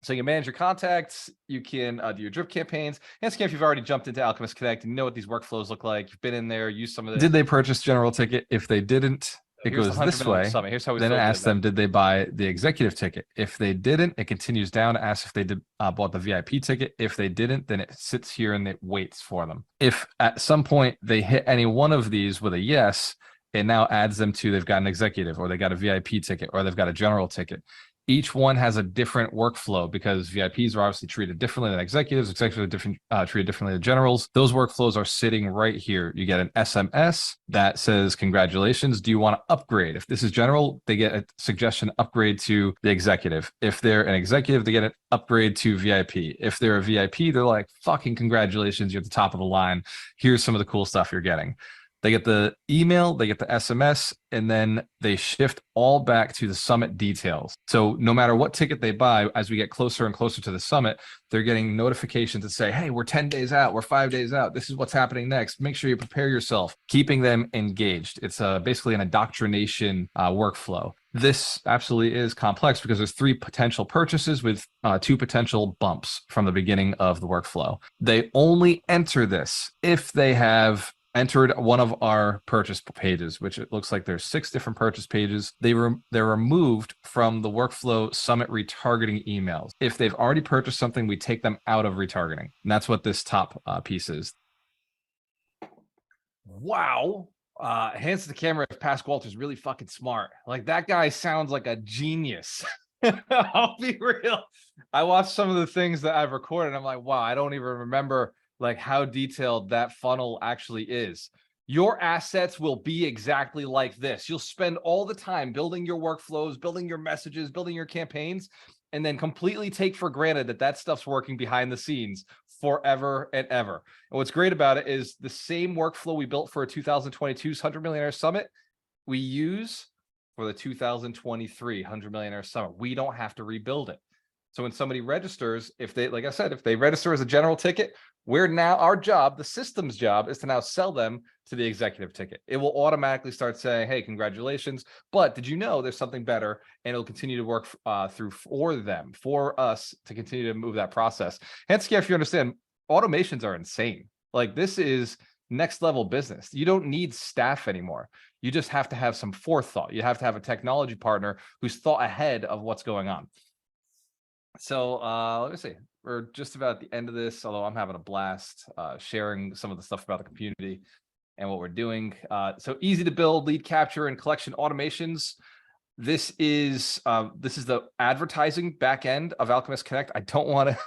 So you manage your contacts, you can do your drip campaigns. And if you've already jumped into Alchemist Connect and you know what these workflows look like, you've been in there, used some of the. Did they purchase general ticket? If they didn't, it Here's the goes 100 this million way. summit. Here's how we Then it filter asks them, did they buy the executive ticket? If they didn't, it continues down to ask if they did bought the VIP ticket. If they didn't, then it sits here and it waits for them. If at some point they hit any one of these with a yes, it now adds them to they've got an executive, or they got a VIP ticket, or they've got a general ticket. Each one has a different workflow because VIPs are obviously treated differently than executives. Executives are treated differently than generals. Those workflows are sitting right here. You get an SMS that says, congratulations. Do you want to upgrade? If this is general, they get a suggestion upgrade to the executive. If they're an executive, they get an upgrade to VIP. If they're a VIP, they're like, fucking congratulations. You're at the top of the line. Here's some of the cool stuff you're getting. They get the email, they get the SMS, and then they shift all back to the summit details. So no matter what ticket they buy, as we get closer and closer to the summit, they're getting notifications that say, hey, we're 10 days out, we're 5 days out. This is what's happening next. Make sure you prepare yourself, keeping them engaged. It's basically an indoctrination workflow. This absolutely is complex because there's 3 potential purchases with 2 potential bumps from the beginning of the workflow. They only enter this if they have entered one of our purchase pages, which it looks like there's 6 different purchase pages. They're removed from the workflow summit retargeting emails. If they've already purchased something, we take them out of retargeting. And that's what this top piece is. Wow. Hands to the camera if Pascal Walter's really fucking smart. Like, that guy sounds like a genius. I'll be real. I watched some of the things that I've recorded. I'm like, wow, I don't even remember like how detailed that funnel actually is. Your assets will be exactly like this. You'll spend all the time building your workflows, building your messages, building your campaigns, and then completely take for granted that that stuff's working behind the scenes forever and ever. And what's great about it is the same workflow we built for a 2022's 100 Millionaire Summit, we use for the 2023 100 Millionaire Summit. We don't have to rebuild it. So when somebody registers, if they, like I said, if they register as a general ticket, we're now, our job, the system's job, is to now sell them to the executive ticket. It will automatically start saying, hey, congratulations, but did you know there's something better? And it'll continue to work through for them, for us to continue to move that process. Hence, if you understand, automations are insane. Like, this is next level business. You don't need staff anymore. You just have to have some forethought. You have to have a technology partner who's thought ahead of what's going on. So let me see. We're just about at the end of this, although I'm having a blast sharing some of the stuff about the community and what we're doing. So easy to build lead capture and collection automations. This is the advertising back end of Alchemist Connect. I don't want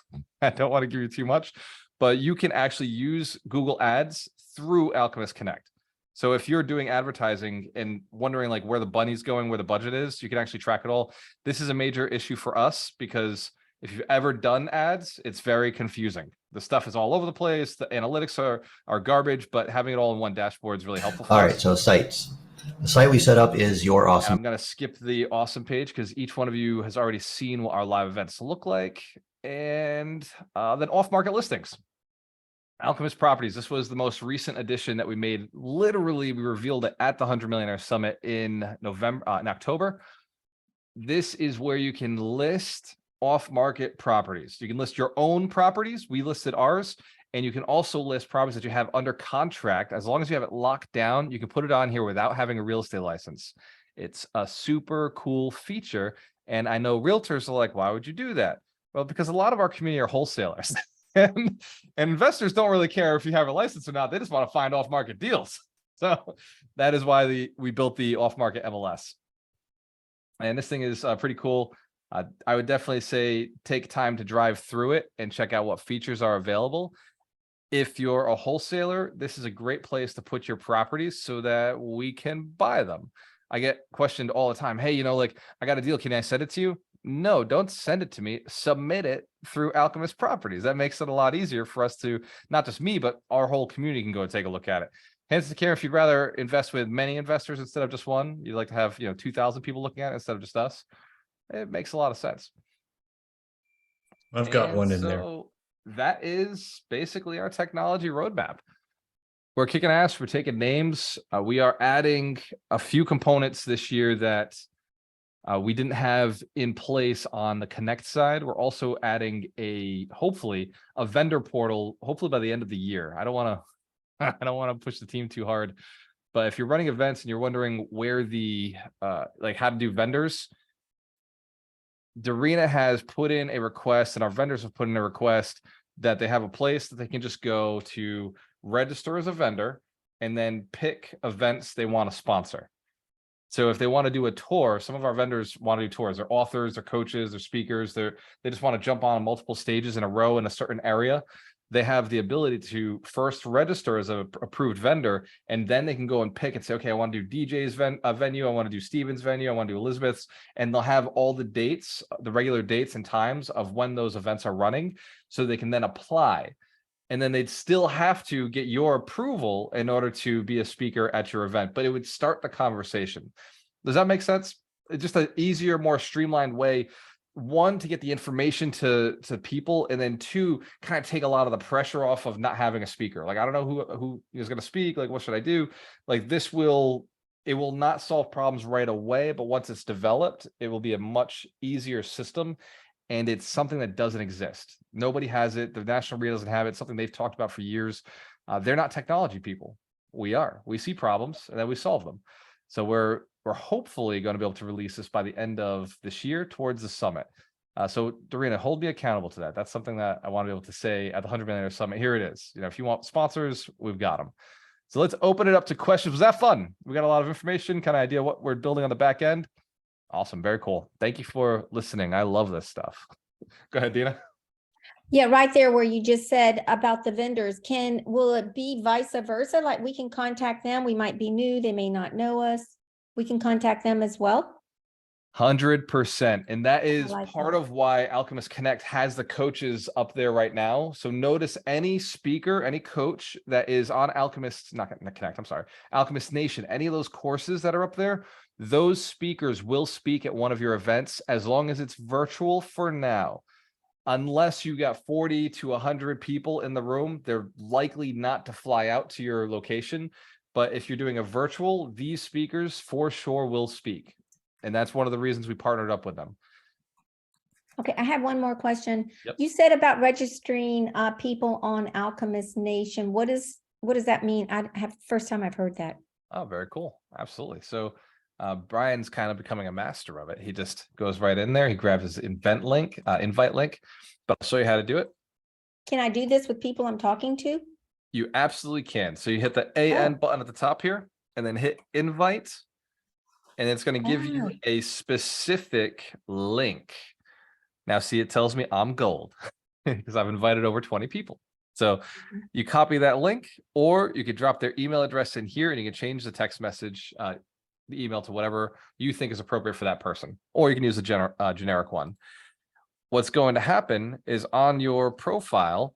to give you too much, but you can actually use Google Ads through Alchemist Connect. So if you're doing advertising and wondering like where the bunny's going, where the budget is, you can actually track it all. This is a major issue for us because if you've ever done ads, it's very confusing. The stuff is all over the place. The analytics are garbage, but having it all in one dashboard is really helpful for us. All right, so sites. The site we set up is Your And Awesome. I'm going to skip the awesome page because each one of you has already seen what our live events look like. And then off-market listings. Alchemist Properties. This was the most recent addition that we made. Literally, we revealed it at the 100 Millionaire Summit in October. This is where you can list off-market properties. You can list your own properties. We listed ours. And you can also list properties that you have under contract. As long as you have it locked down, you can put it on here without having a real estate license. It's a super cool feature. And I know realtors are like, why would you do that? Well, because a lot of our community are wholesalers and investors don't really care if you have a license or not. They just want to find off-market deals. So that is why we built the off-market MLS. And this thing is pretty cool. I would definitely say take time to drive through it and check out what features are available. If you're a wholesaler, this is a great place to put your properties so that we can buy them. I get questioned all the time. Hey, like I got a deal. Can I send it to you? No, don't send it to me. Submit it through Alchemist Properties. That makes it a lot easier for us to, not just me, but our whole community can go and take a look at it. Hence the care, if you'd rather invest with many investors instead of just one, you'd like to have 2,000 people looking at it instead of just us. It makes a lot of sense. I've got And one in there. so that is basically our technology roadmap. We're kicking ass. We're taking names. We are adding a few components this year that we didn't have in place on the Connect side. We're also adding hopefully a vendor portal, hopefully by the end of the year. I don't want to push the team too hard, but if you're running events and you're wondering where how to do vendors, Darina has put in a request and our vendors have put in a request that they have a place that they can just go to register as a vendor and then pick events they want to sponsor. So if they want to do a tour, some of our vendors want to do tours. They're authors, they're coaches, they're speakers. They just want to jump on multiple stages in a row in a certain area. They have the ability to first register as an approved vendor, and then they can go and pick and say, okay, I want to do DJ's venue, I want to do Steven's venue, I want to do Elizabeth's, and they'll have all the dates, the regular dates and times of when those events are running, so they can then apply. And then they'd still have to get your approval in order to be a speaker at your event, but it would start the conversation. Does that make sense? It's just an easier, more streamlined way, one, to get the information to people, and then two, kind of take a lot of the pressure off of not having a speaker. Like, I don't know who is going to speak. Like, what should I do? Like, it will not solve problems right away, but once it's developed, it will be a much easier system. And it's something that doesn't exist. Nobody has it. The National Arena doesn't have it. It's something they've talked about for years. They're not technology people. We are. We see problems and then we solve them. So we're hopefully going to be able to release this by the end of this year towards the summit. So Darina, hold me accountable to that. That's something that I want to be able to say at the 100 Millionaire Summit. Here it is. If you want sponsors, we've got them. So let's open it up to questions. Was that fun? We got a lot of information, kind of idea what we're building on the back end. Awesome. Very cool. Thank you for listening. I love this stuff. Go ahead, Dina. Yeah, right there where you just said about the vendors, will it be vice versa? Like we can contact them. We might be new. They may not know us. We can contact them as well. 100%. And that is like part that. of why Alchemist Connect has the coaches up there right now. So notice any speaker, any coach that is on Alchemist, not Connect, I'm sorry, Alchemist Nation, any of those courses that are up there, those speakers will speak at one of your events as long as it's virtual for now. Unless you got 40 to 100 people in the room, they're likely not to fly out to your location. But if you're doing a virtual, these speakers for sure will speak. And that's one of the reasons we partnered up with them. Okay, I have one more question. Yep. You said about registering people on Alchemist Nation. What does that mean? First time I've heard that. Oh, very cool. Absolutely. So Brian's kind of becoming a master of it. He just goes right in there. He grabs his invite link, but I'll show you how to do it. Can I do this with people I'm talking to? You absolutely can. So you hit the AN button at the top here and then hit invite. And it's going to give you a specific link. Now, see, it tells me I'm gold because I've invited over 20 people. So you copy that link, or you could drop their email address in here and you can change the text message, the email to whatever you think is appropriate for that person, or you can use a generic one. What's going to happen is on your profile,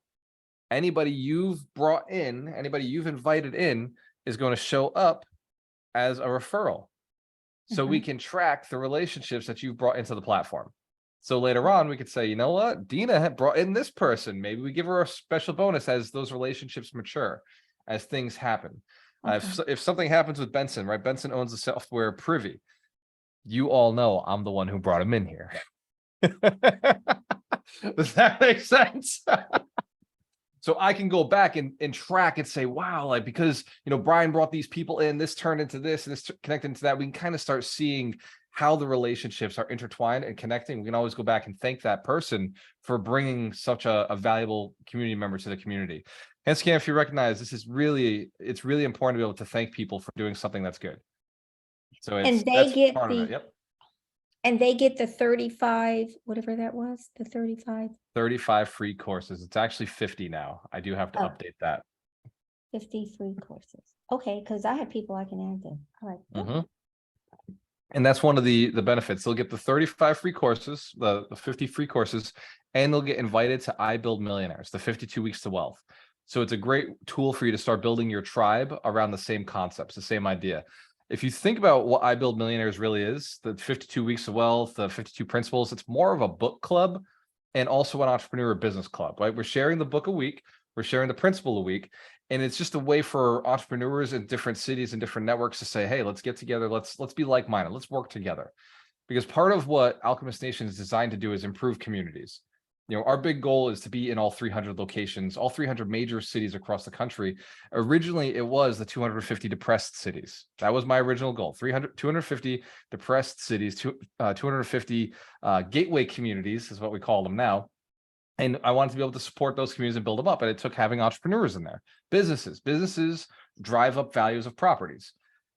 anybody you've brought in, anybody you've invited in is going to show up as a referral. So we can track the relationships that you've brought into the platform. So later on, we could say, you know what, Dina had brought in this person. Maybe we give her a special bonus as those relationships mature, as things happen. If something happens with Benson, right? Benson owns the software Privy. You all know I'm the one who brought him in here. Does that make sense? So I can go back and track and say, wow, like, because, Brian brought these people in, this turned into this, and this connected into that. We can kind of start seeing how the relationships are intertwined and connecting. We can always go back and thank that person for bringing such a valuable community member to the community. And Scam, if you recognize, it's really important to be able to thank people for doing something that's good. So And they that's get part of it. the- Yep. And they get the 35, whatever that was, the 35, 35 free courses. It's actually 50 now. I do have to Oh. update that. 50 free courses. Okay, because I have people I can add them. All right. Mhm. And that's one of the benefits. They'll get the 35 free courses, the 50 free courses, and they'll get invited to I Build Millionaires, the 52 Weeks to Wealth. So it's a great tool for you to start building your tribe around the same concepts, the same idea. If you think about what I Build Millionaires really is, the 52 Weeks of Wealth, the 52 Principles, it's more of a book club and also an entrepreneur business club, right? We're sharing the book a week, we're sharing the principle a week, and it's just a way for entrepreneurs in different cities and different networks to say, hey, let's get together, let's be like-minded, let's work together. Because part of what Alchemist Nation is designed to do is improve communities. You know, our big goal is to be in all 300 locations, all 300 major cities across the country. Originally, it was the 250 depressed cities. That was my original goal, 250 depressed cities, 250 gateway communities is what we call them now. And I wanted to be able to support those communities and build them up. And it took having entrepreneurs in there, businesses drive up values of properties.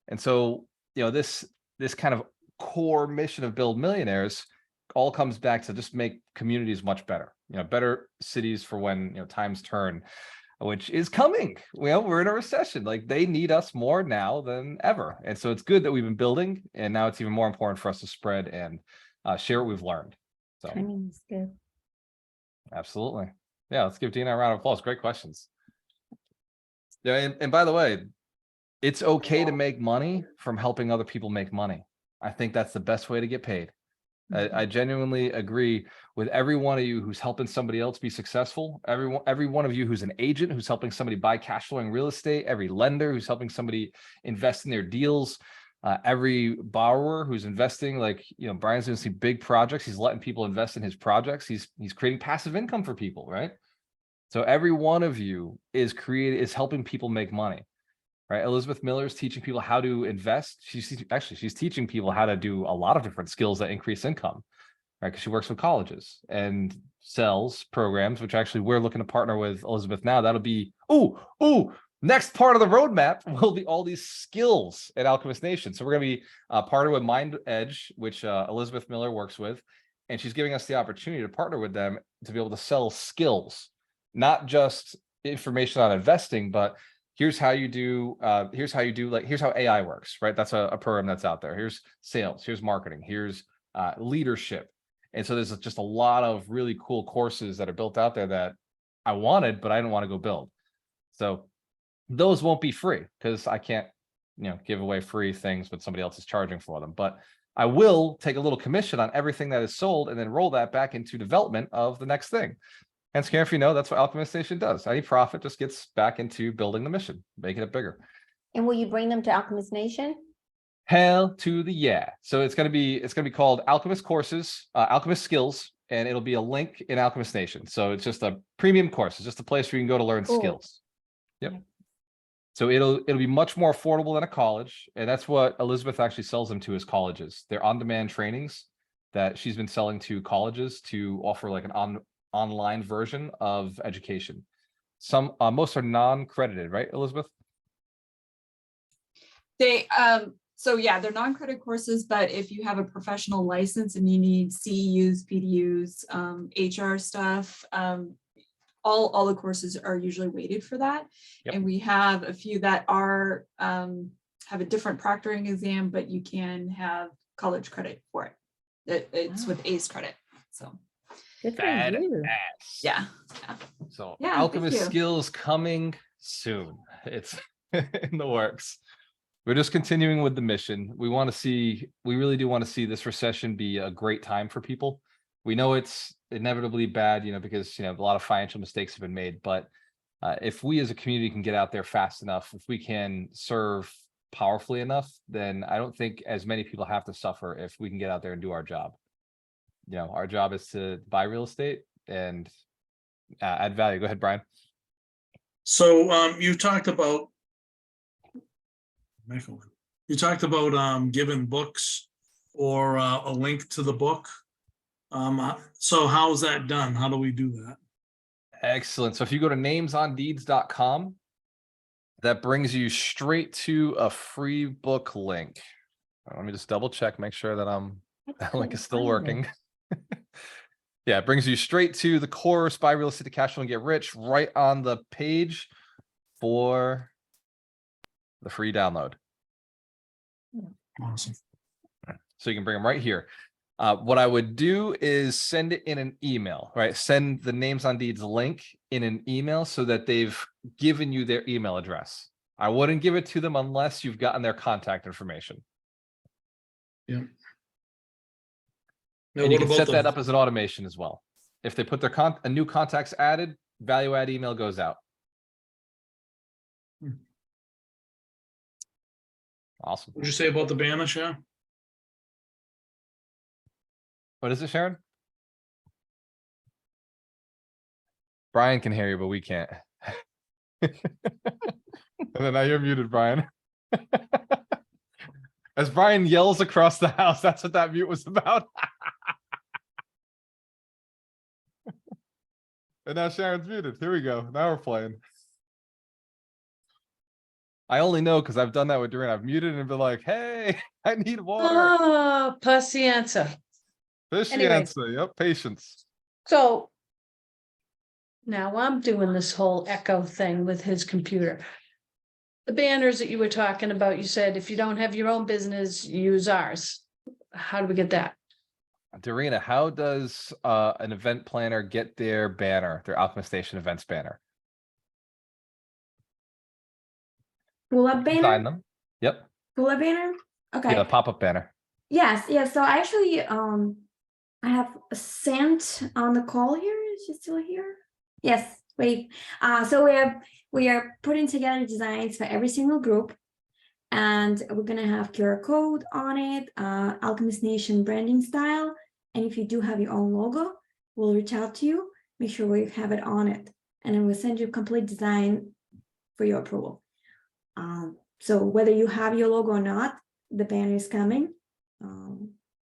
And so, you know, this kind of core mission of Build Millionaires all comes back to just make communities much better, you know, better cities for when, you know, times turn, which is coming. Well, we're in a recession. Like, they need us more now than ever. And so it's good that we've been building, and now it's even more important for us to spread and share what we've learned. So Timing is good. absolutely. Yeah, let's give Dina a round of applause. Great questions. Yeah, and by the way, it's okay to make money from helping other people make money. I think that's the best way to get paid. I genuinely agree with every one of you who's helping somebody else be successful. Every one of you who's an agent who's helping somebody buy cash flowing real estate, every lender who's helping somebody invest in their deals, every borrower who's investing, like, you know, Brian's going to see big projects. He's letting people invest in his projects. He's creating passive income for people, right? So every one of you is helping people make money. Right, Elizabeth Miller is teaching people how to invest. She's teaching people how to do a lot of different skills that increase income, right? Because she works with colleges and sells programs, which actually we're looking to partner with Elizabeth now. That'll be next part of the roadmap will be all these skills at Alchemist Nation. So we're going to be partnered with Mind Edge, which Elizabeth Miller works with, and she's giving us the opportunity to partner with them to be able to sell skills, not just information on investing, but here's how you do, here's how AI works, right? That's a program that's out there. Here's sales, here's marketing, here's leadership. And so there's just a lot of really cool courses that are built out there that I wanted, but I didn't want to go build. So those won't be free because I can't, you know, give away free things, but somebody else is charging for them. But I will take a little commission on everything that is sold and then roll that back into development of the next thing. And Scam, if you know, that's what Alchemist Nation does. Any profit just gets back into building the mission, making it bigger. And will you bring them to Alchemist Nation? Hell to the yeah. So it's gonna be called Alchemist Courses, Alchemist Skills, and it'll be a link in Alchemist Nation. So it's just a premium course. It's just a place where you can go to learn Cool. skills. Yep. So it'll be much more affordable than a college, and that's what Elizabeth actually sells them to, is colleges. They're on-demand trainings that she's been selling to colleges to offer like an online version of education. Some most are non-credited, right, Elizabeth? They so yeah, they're non-credit courses, but if you have a professional license and you need CEUs, PDUs, HR stuff, all the courses are usually weighted for that. Yep. And we have a few that are have a different proctoring exam, but you can have college credit for it. It's with ACE credit. So Good for Bad you. ass. yeah. So Yeah, thank Alchemist you. Skills coming soon. It's in the works. We're just continuing with the mission. We really do want to see this recession be a great time for people. We know it's inevitably bad, you know, because, you know, a lot of financial mistakes have been made. But if we as a community can get out there fast enough, if we can serve powerfully enough, then I don't think as many people have to suffer if we can get out there and do our job. You know, our job is to buy real estate and add value. Go ahead, Brian. So you talked about giving books or a link to the book. So how's that done? How do we do that? Excellent. So if you go to namesondeeds.com, that brings you straight to a free book link. Let me just double check, make sure that that link is still working. Yeah, it brings you straight to the course, Buy Real Estate to Cash Flow and Get Rich, right on the page for the free download. Awesome. So you can bring them right here. What I would do is send it in an email, right? Send the Names on Deeds link in an email so that they've given you their email address. I wouldn't give it to them unless you've gotten their contact information. Yeah. Now, And you what can about set that the, up as an automation as well. If they put their a new contacts added, value add email goes out. Hmm. Awesome. what'd you say about the banner, Sharon? What is it, Sharon? Brian can hear you, but we can't. And then now you're muted, Brian. As Brian yells across the house, that's what that mute was about. And now Sharon's muted. Here we go. Now we're playing. I only know because I've done that with Doreen. I've muted and been like, hey, I need water. Oh, pacienza. Anyways. Patience. Yep, patience. So now I'm doing this whole echo thing with his computer. The banners that you were talking about, you said if you don't have your own business, use ours. How do we get that? Dorina, how does an event planner get their banner, their Alchemist Nation events banner? Pull-up Design banner? them. Yep. Pull-up banner? Okay. Yeah, pop-up banner. Yes, yes. So actually, I have sent on the call here. Is she still here? Yes, wait. So we are putting together designs for every single group, and we're gonna have QR code on it, Alchemist Nation branding style. And if you do have your own logo, we'll reach out to you, make sure we have it on it, and then we'll send you a complete design for your approval. So whether you have your logo or not, the banner is coming.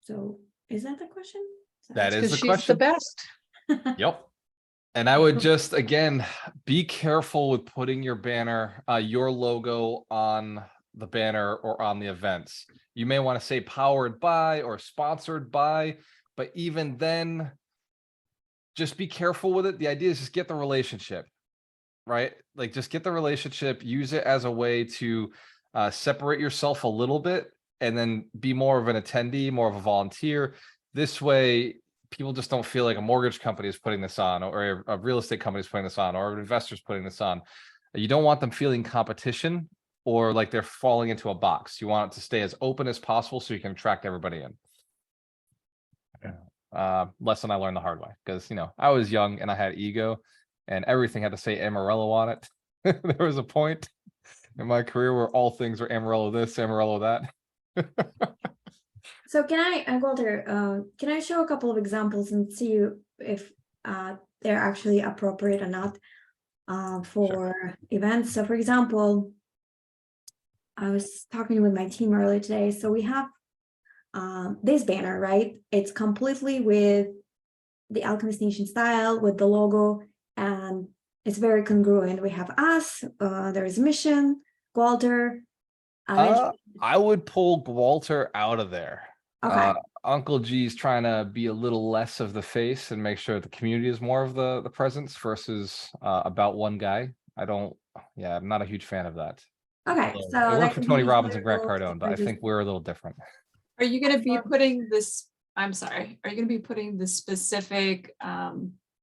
So is that the question? That is Because the she's the question. best. Yep. And I would just, again, be careful with putting your banner, your logo on the banner or on the events. You may want to say powered by or sponsored by, but even then, just be careful with it. The idea is just get the relationship, right? Like just get the relationship, use it as a way to separate yourself a little bit and then be more of an attendee, more of a volunteer. This way, people just don't feel like a mortgage company is putting this on or a real estate company is putting this on or an investor's putting this on. You don't want them feeling competition or like they're falling into a box. You want it to stay as open as possible so you can attract everybody in. Lesson I learned the hard way because, you know, I was young and I had ego and everything had to say Amarillo on it. There was a point in my career where all things were Amarillo this, Amarillo that. So Walter, can I show a couple of examples and see if they're actually appropriate or not for events? So for example, I was talking with my team earlier today. So we have this banner, right? It's completely with the Alchemist Nation style, with the logo, and it's very congruent. We have us, there is Mission, Walter. I would pull Walter out of there. Okay. Uncle G's trying to be a little less of the face and make sure the community is more of the presence versus about one guy. I'm not a huge fan of that. Okay, It so worked for Tony Robbins and Grant Cardone, but I just think we're a little different. Are you gonna be putting this, I'm sorry, are you gonna be putting the specific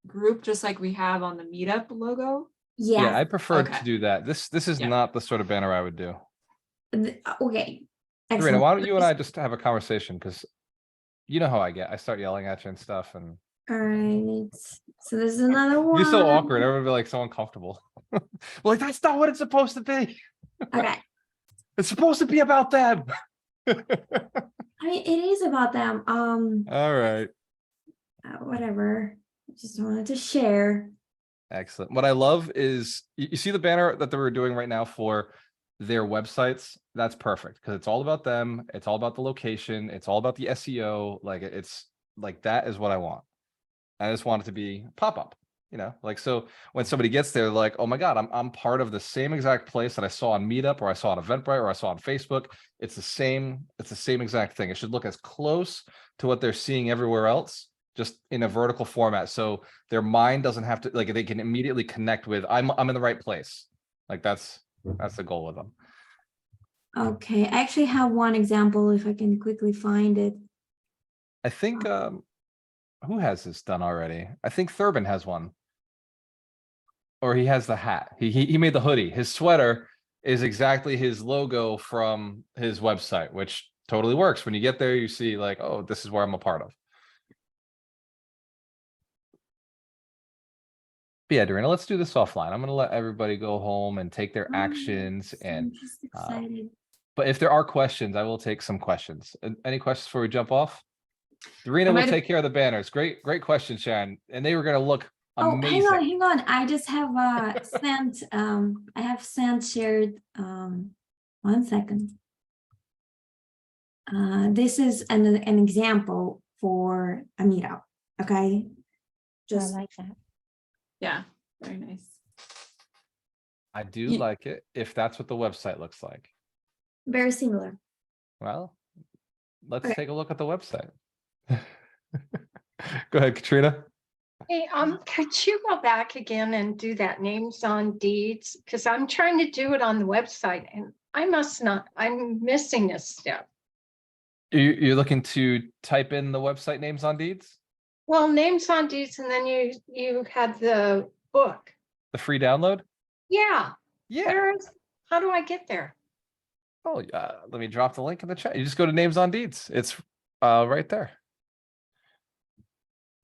group just like we have on the meetup logo? Yeah, I yes. prefer Okay. to do that. This is Yeah. not the sort of banner I would do. Okay. Serena, Excellent. why don't you and I just have a conversation? Because you know how I get. I start yelling at you and stuff, and All right. So this is another one. you're so awkward. Everyone be like so uncomfortable. Like that's not what it's supposed to be. Okay. It's supposed to be about them. I mean, it is about them. All right. Whatever. I just wanted to share. Excellent. What I love is you see the banner that they were doing right now for their websites, that's perfect because it's all about them. It's all about the location. It's all about the SEO. Like it's like that is what I want. I just want it to be pop-up, like so when somebody gets there, like, oh my God, I'm part of the same exact place that I saw on Meetup or I saw on Eventbrite or I saw on Facebook. It's the same exact thing. It should look as close to what they're seeing everywhere else, just in a vertical format. So their mind doesn't have to, like, they can immediately connect with, I'm in the right place. Like that's the goal with them. Okay, I actually have one example if I can quickly find it. I think, who has this done already? I think Thurbin has one. Or he has the hat. He made the hoodie. His sweater is exactly his logo from his website, which totally works. When you get there, you see like, oh, this is where I'm a part of. But yeah, Dorina, let's do this offline. I'm gonna let everybody go home and take their actions. I'm And just excited. but if there are questions, I will take some questions. Any questions before we jump off? Dorina might will have- take care of the banners. Great question, Sharon. And they were gonna look Oh, amazing. hang on. I just have shared 1 second. This is an example for a meetup. Okay. I Just like that. Yeah, very nice. I do Ye- like it if that's what the website looks like. very similar. Well, let's Okay. take a look at the website. Go ahead, Katrina. Hey, could you go back again and do that names on deeds? Because I'm trying to do it on the website and I'm missing this step. You're looking to type in the website names on deeds? Well, names on deeds, and then you had the book. The free download? Yeah, Yeah. how do I get there? Oh, let me drop the link in the chat. You just go to names on deeds. It's right there.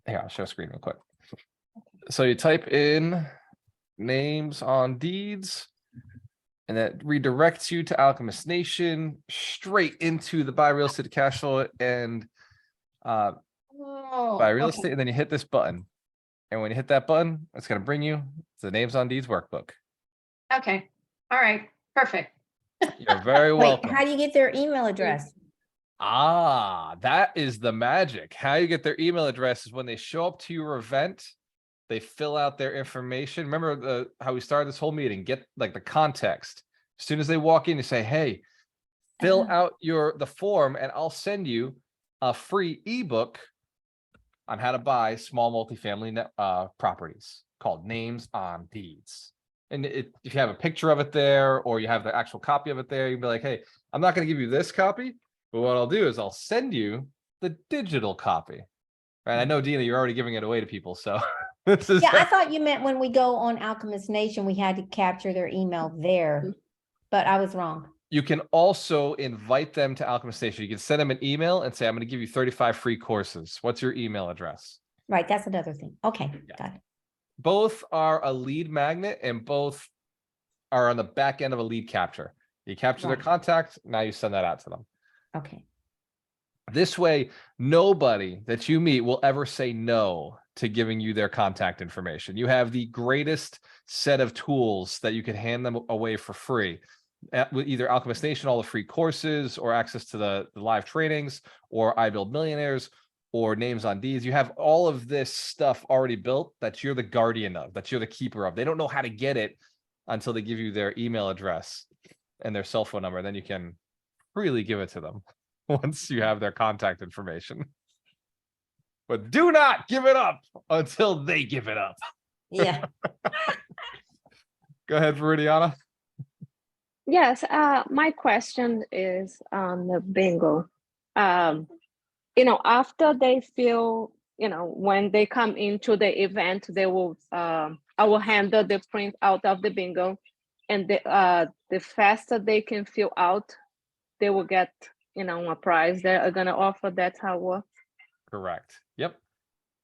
Here, I'll show screen real quick. So you type in names on deeds, and that redirects you to Alchemist Nation, straight into the buy real estate cash flow and Oh, buy real okay. estate, and then you hit this button. And when you hit that button, it's gonna bring you to the names on deeds workbook. Okay, all right, perfect. You're very Wait, welcome. how do you get their email address? That is the magic. How you get their email address is when they show up to your event, they fill out their information. Remember how we started this whole meeting, get like the context. As soon as they walk in, you say, hey, fill out the form and I'll send you a free ebook on how to buy small multifamily properties called Names on Deeds. And if you have a picture of it there, or you have the actual copy of it there, you'd be like, hey, I'm not going to give you this copy, but what I'll do is I'll send you the digital copy. Right? I know, Dina, you're already giving it away to people. So this is Yeah, I thought you meant when we go on Alchemist Nation, we had to capture their email there, but I was wrong. You can also invite them to Alchemist Nation. You can send them an email and say, I'm going to give you 35 free courses. What's your email address? Right, that's another thing. Okay, Yeah. got it. Both are a lead magnet and both are on the back end of a lead capture. You capture their Right. contact, now you send that out to them. Okay. This way, nobody that you meet will ever say no to giving you their contact information. You have the greatest set of tools that you can hand them away for free. With either Alchemist Nation, all the free courses, or access to the live trainings, or I Build Millionaires, or Names on Deeds. You have all of this stuff already built that you're the guardian of, that you're the keeper of. They don't know how to get it until they give you their email address and their cell phone number. Then you can freely give it to them once you have their contact information. But do not give it up until they give it up. Yeah. Go ahead, Viridiana. Yes, my question is on the bingo. After they feel, when they come into the event, they will, I will handle the print out of the bingo, and the faster they can fill out, they will get, a prize. They're gonna offer. That's how it works. Correct. Yep.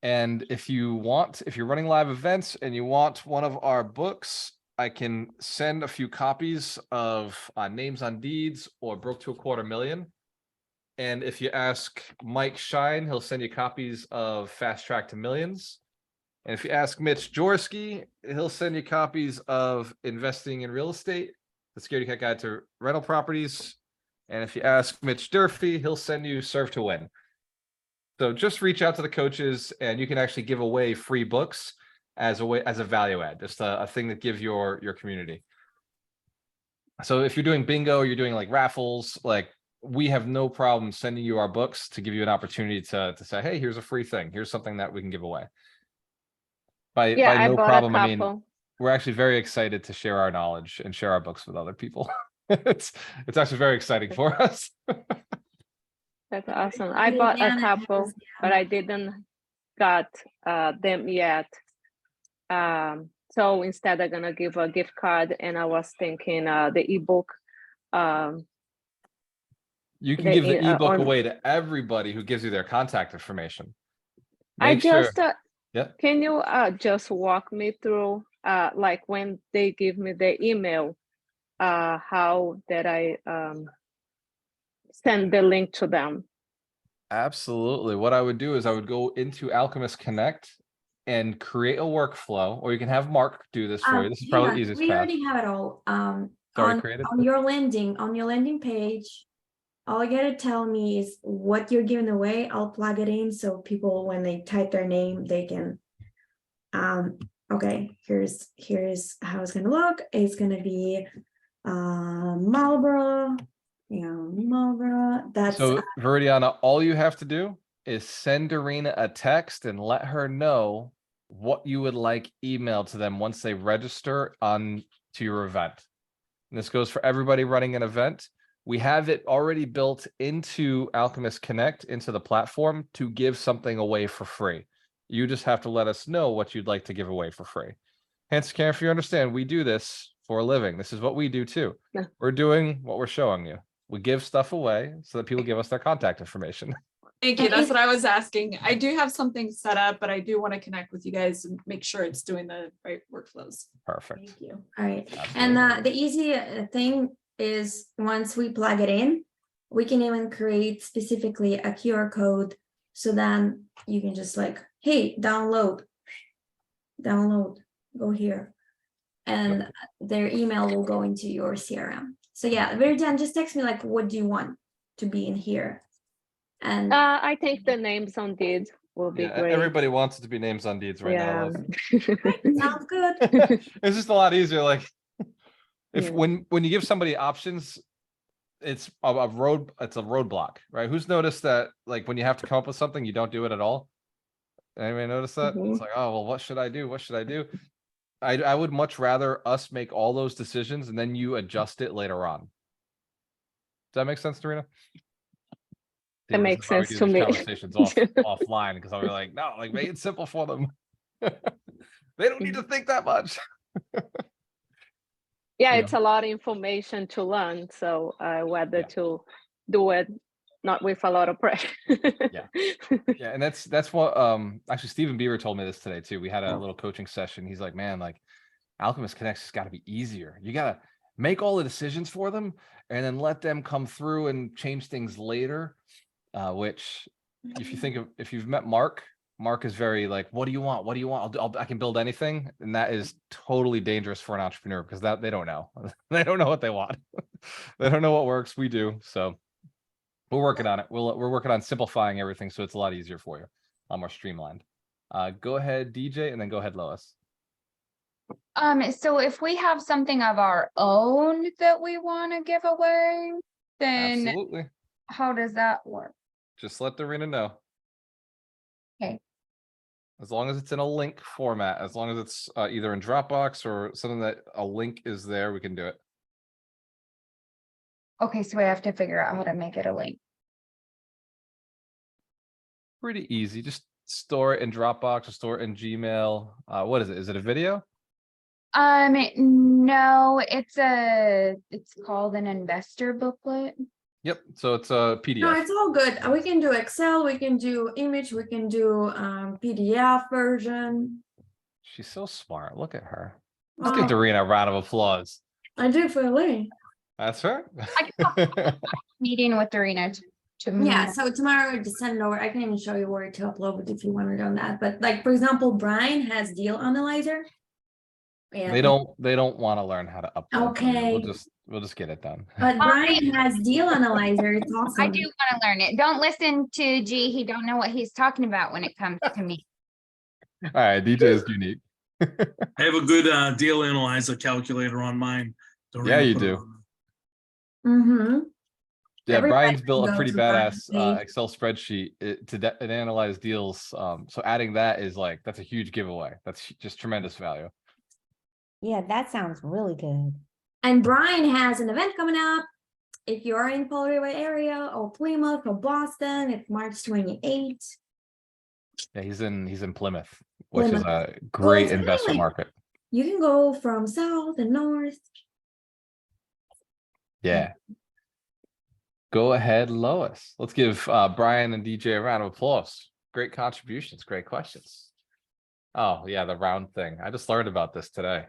And if you're running live events and you want one of our books, I can send a few copies of Names on Deeds or Broke to $250,000. And if you ask Mike Shine, he'll send you copies of Fast Track to Millions. And if you ask Mitch Jaworski, he'll send you copies of Investing in Real Estate the Scaredy Cat Guide to Rental Properties. And if you ask Mitch Durfee, he'll send you Serve to Win. So just reach out to the coaches and you can actually give away free books as a value add, just a thing that gives your community. So if you're doing bingo, you're doing like raffles, like we have no problem sending you our books to give you an opportunity to say, hey, here's a free thing. Here's something that we can give away. By I no bought problem, a I mean, couple. we're actually very excited to share our knowledge and share our books with other people. it's actually very exciting for us. That's awesome. I bought a couple, but I didn't got them yet. So instead I'm gonna give a gift card, and I was thinking the ebook. You can give the ebook on- away to everybody who gives you their contact information. I Make sure- just Yeah. can you just walk me through like when they give me the email, how that I send the link to them? Absolutely. What I would do is I would go into Alchemist Connect and create a workflow, or you can have Mark do this for you. This is probably the easiest We path. already have it all. Sorry, created. On your landing page, all you gotta tell me is what you're giving away. I'll plug it in so people, when they type their name, they can. Okay, here's how it's gonna look. It's gonna be Marlboro. Marlboro. That's So Viridiana, all you have to do is send Dorina a text and let her know what you would like emailed to them once they register on to your event. And this goes for everybody running an event. We have it already built into Alchemist Connect, into the platform, to give something away for free. You just have to let us know what you'd like to give away for free. Hence, Karen, if you understand, we do this for a living. This is what we do too. Yeah. We're doing what we're showing you. We give stuff away so that people give us their contact information. Thank you. And That's if- what I was asking. I do have something set up, but I do want to connect with you guys and make sure it's doing the right workflows. Perfect. Thank you. All right. And Absolutely. the easy thing is, once we plug it in, we can even create specifically a QR code. So then you can just like, hey, download, go here. And their email will go into your CRM. So yeah, Viridian, just text me like, what do you want to be in here? And I think the names on deeds will be Yeah, great. everybody wants it to be names on deeds right now. sounds good. It's just a lot easier. Like if Yeah. when you give somebody options, it's a roadblock, right? Who's noticed that like when you have to come up with something, you don't do it at all? Anybody notice that? Mhm. It's like, oh well, what should I do? What should I do? I would much rather us make all those decisions and then you adjust it later on. Does that make sense, Dorina? That See, this makes is why we sense do to these me. Conversations offline, because I'll be like, no, like make it simple for them. They don't need to think that much. Yeah, Yeah. it's a lot of information to learn, so whether Yeah. to do it not with a lot of pressure. Yeah, and that's what actually Stephen Beaver told me this today too. We had a little coaching session. He's like, man, like Alchemist Connect's has got to be easier. You gotta make all the decisions for them and then let them come through and change things later. Which if you think of, if you've met Mark is very like, what do you want? What do you want? I can build anything. And that is totally dangerous for an entrepreneur because that they don't know. They don't know what they want. They don't know what works. We do. So we're working on it. We're working on simplifying everything so it's a lot easier for you, a lot more streamlined. Go ahead, DJ, and then go ahead, Lois. So if we have something of our own that we want to give away, then Absolutely. how does that work? Just let Dorina know. Okay. As long as it's in a link format, as long as it's either in Dropbox or something that a link is there, we can do it. Okay, so we have to figure out how to make it a link. Pretty easy. Just store it in Dropbox or store it in Gmail. What is it? Is it a video? No, it's called an investor booklet. Yep. So it's a PDF. No, it's all good. We can do Excel, we can do image, we can do PDF version. She's so smart. Look at her. Let's give Wow. Dorina a round of applause. I do for a living. That's her. Meeting with Dorina to Yeah, so tomorrow just send it over. I can even show you where to upload it if you wanted on that. But like, for example, Brian has Deal Analyzer. Yeah. They don't want to learn how to upload. Okay. We'll just get it done. But Brian has Deal Analyzer. It's awesome. I do want to learn it. Don't listen to G. He don't know what he's talking about when it comes to me. All right, DJ is unique. I have a good deal analyzer calculator on mine. Yeah, you put it do. on. Mm-hmm. Yeah, Everybody Brian's can built a go pretty to Brian's badass page. Excel spreadsheet to analyze deals. So adding that is like, that's a huge giveaway. That's just tremendous value. Yeah, that sounds really good. And Brian has an event coming up. If you're in Fall River area or Plymouth or Boston, it's March 28th. Yeah, he's in Plymouth, which is Plymouth. a great it's investment really- market. You can go from south and north. Yeah. Go ahead, Lois. Let's give Brian and DJ a round of applause. Great contributions, great questions. Oh, yeah, the round thing. I just learned about this today.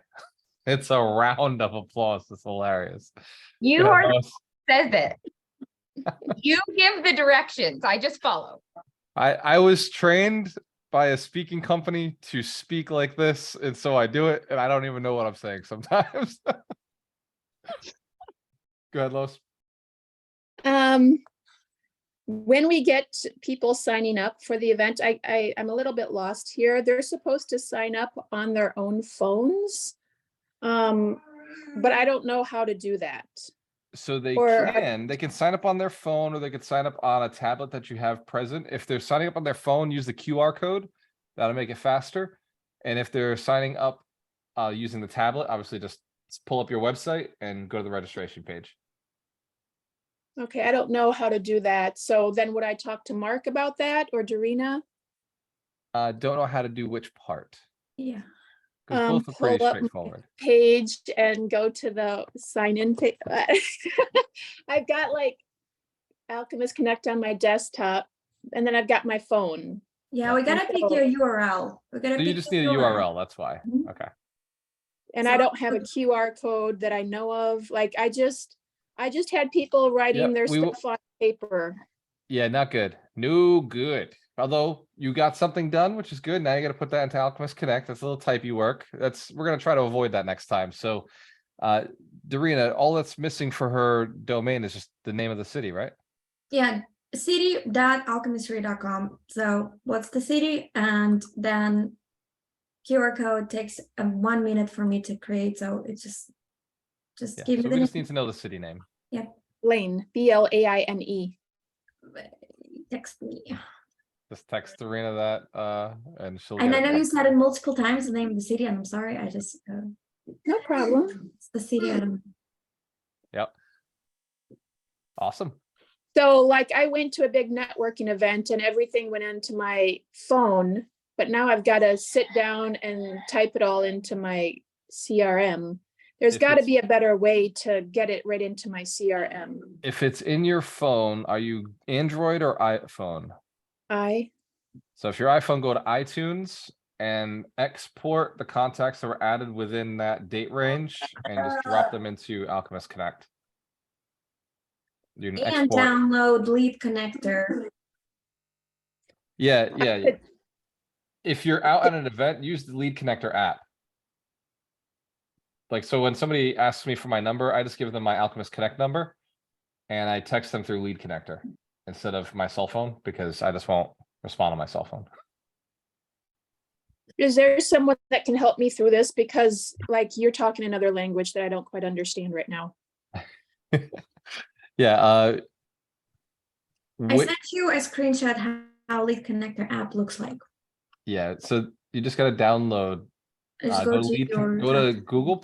It's a round of applause. It's hilarious. You Go ahead, are Lois. says it. You give the directions. I just follow. I was trained by a speaking company to speak like this, and so I do it, and I don't even know what I'm saying sometimes. Go ahead, Lois. When we get people signing up for the event, I'm a little bit lost here. They're supposed to sign up on their own phones. But I don't know how to do that. So they Or- they can sign up on their phone, or they could sign up on a tablet that you have present. If they're signing up on their phone, use the QR code. That'll make it faster. And if they're signing up using the tablet, obviously just pull up your website and go to the registration page. Okay, I don't know how to do that. So then would I talk to Mark about that or Darina? Don't know how to do which part. Yeah. Because both are pretty pull up my straightforward. Page and go to the sign in page. I've got like Alchemist Connect on my desktop, and then I've got my phone. Yeah, we gotta pick your URL. We gotta So you pick just your need a URL, that's why. Mhm. Okay. And So- I don't have a QR code that I know of. Like I just had people writing Yep, their we will- stuff on paper. Yeah, not good. No good. Although you got something done, which is good. Now you got to put that into Alchemist Connect. That's a little typey work. We're gonna try to avoid that next time. So, Darina, all that's missing for her domain is just the name of the city, right? Yeah, city.alchemistry.com. So what's the city? And then QR code takes 1 minute for me to create. So it's just Yeah. give So me we the just need to know the city name. Blaine, BLAINE. text me. Just text Darina that, and she'll. And get I it know done. you said it multiple times, the name of the city, and I'm sorry, I just No problem. it's the city. I don't. Yep. Awesome. So like I went to a big networking event and everything went into my phone, but now I've got to sit down and type it all into my CRM. There's If got to it's- be a better way to get it right into my CRM. If it's in your phone, are you Android or iPhone? So if your iPhone, go to iTunes and export the contacts that were added within that date range and just drop them into Alchemist Connect. You can And export. download Lead Connector. Yeah. If you're out at an event, use the Lead Connector app. Like, so when somebody asks me for my number, I just give them my Alchemist Connect number and I text them through Lead Connector instead of my cell phone because I just won't respond on my cell phone. Is there someone that can help me through this? Because like you're talking another language that I don't quite understand right now. Yeah. I Whi- sent you a screenshot how Lead Connector app looks like. Yeah, so you just gotta download. Just Go go to to Lead, your go to Google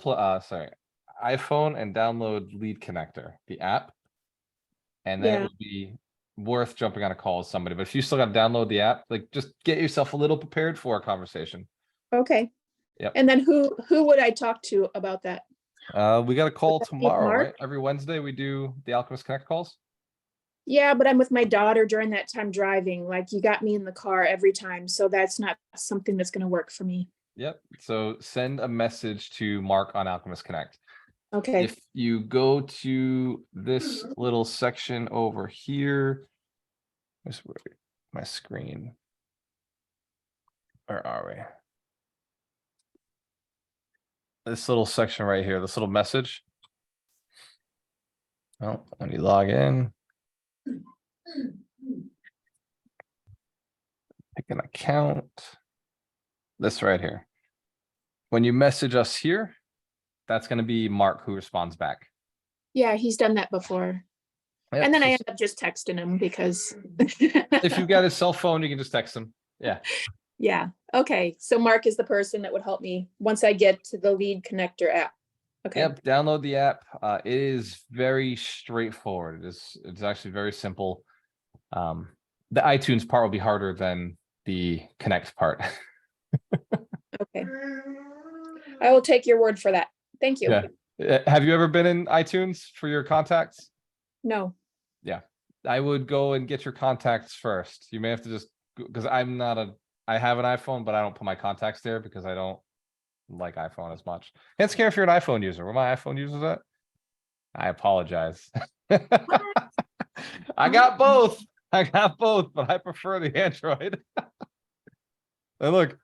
iPhone and download Lead Connector, the app. And then it Yeah. would be worth jumping on a call with somebody. But if you still gotta download the app, like just get yourself a little prepared for a conversation. Okay. Yep. And then who would I talk to about that? We got a call that be tomorrow, Mark? right? Every Wednesday we do the Alchemist Connect calls. Yeah, but I'm with my daughter during that time driving. Like you got me in the car every time. So that's not something that's going to work for me. Yep, so send a message to Mark on Alchemist Connect. Okay. If you go to this little section over here, where's my screen? Where are we? this little section right here, this little message. Well, when you log in, pick an account. This right here. When you message us here, that's going to be Mark who responds back. Yeah, he's done that before. Yep, And then I so end up just texting him because. if you've got his cell phone, you can just text him. Yeah. Yeah, okay. So Mark is the person that would help me once I get to the Lead Connector app. Okay. Yep. Download the app. It is very straightforward. It's actually very simple. The iTunes part will be harder than the Connect part. Okay. I will take your word for that. Thank you. Yeah. Have you ever been in iTunes for your contacts? No. Yeah. I would go and get your contacts first. You may have to just, because I have an iPhone, but I don't put my contacts there because I don't like iPhone as much. Hands care if you're an iPhone user. Where my iPhone users at? I apologize. I got both. But I prefer the Android. And look,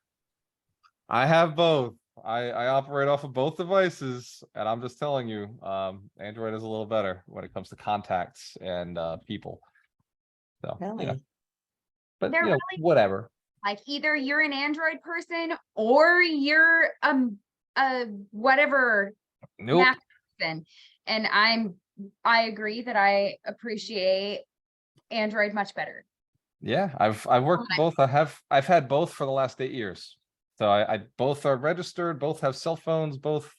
I have both. I operate off of both devices, and I'm just telling you, Android is a little better when it comes to contacts and people. So, but They're really whatever. Like either you're an Android person or you're whatever Nope. Mac person. And I agree that I appreciate Android much better. Yeah, I've worked with both. I've had both for the last 8 years. So I both are registered, both have cell phones, both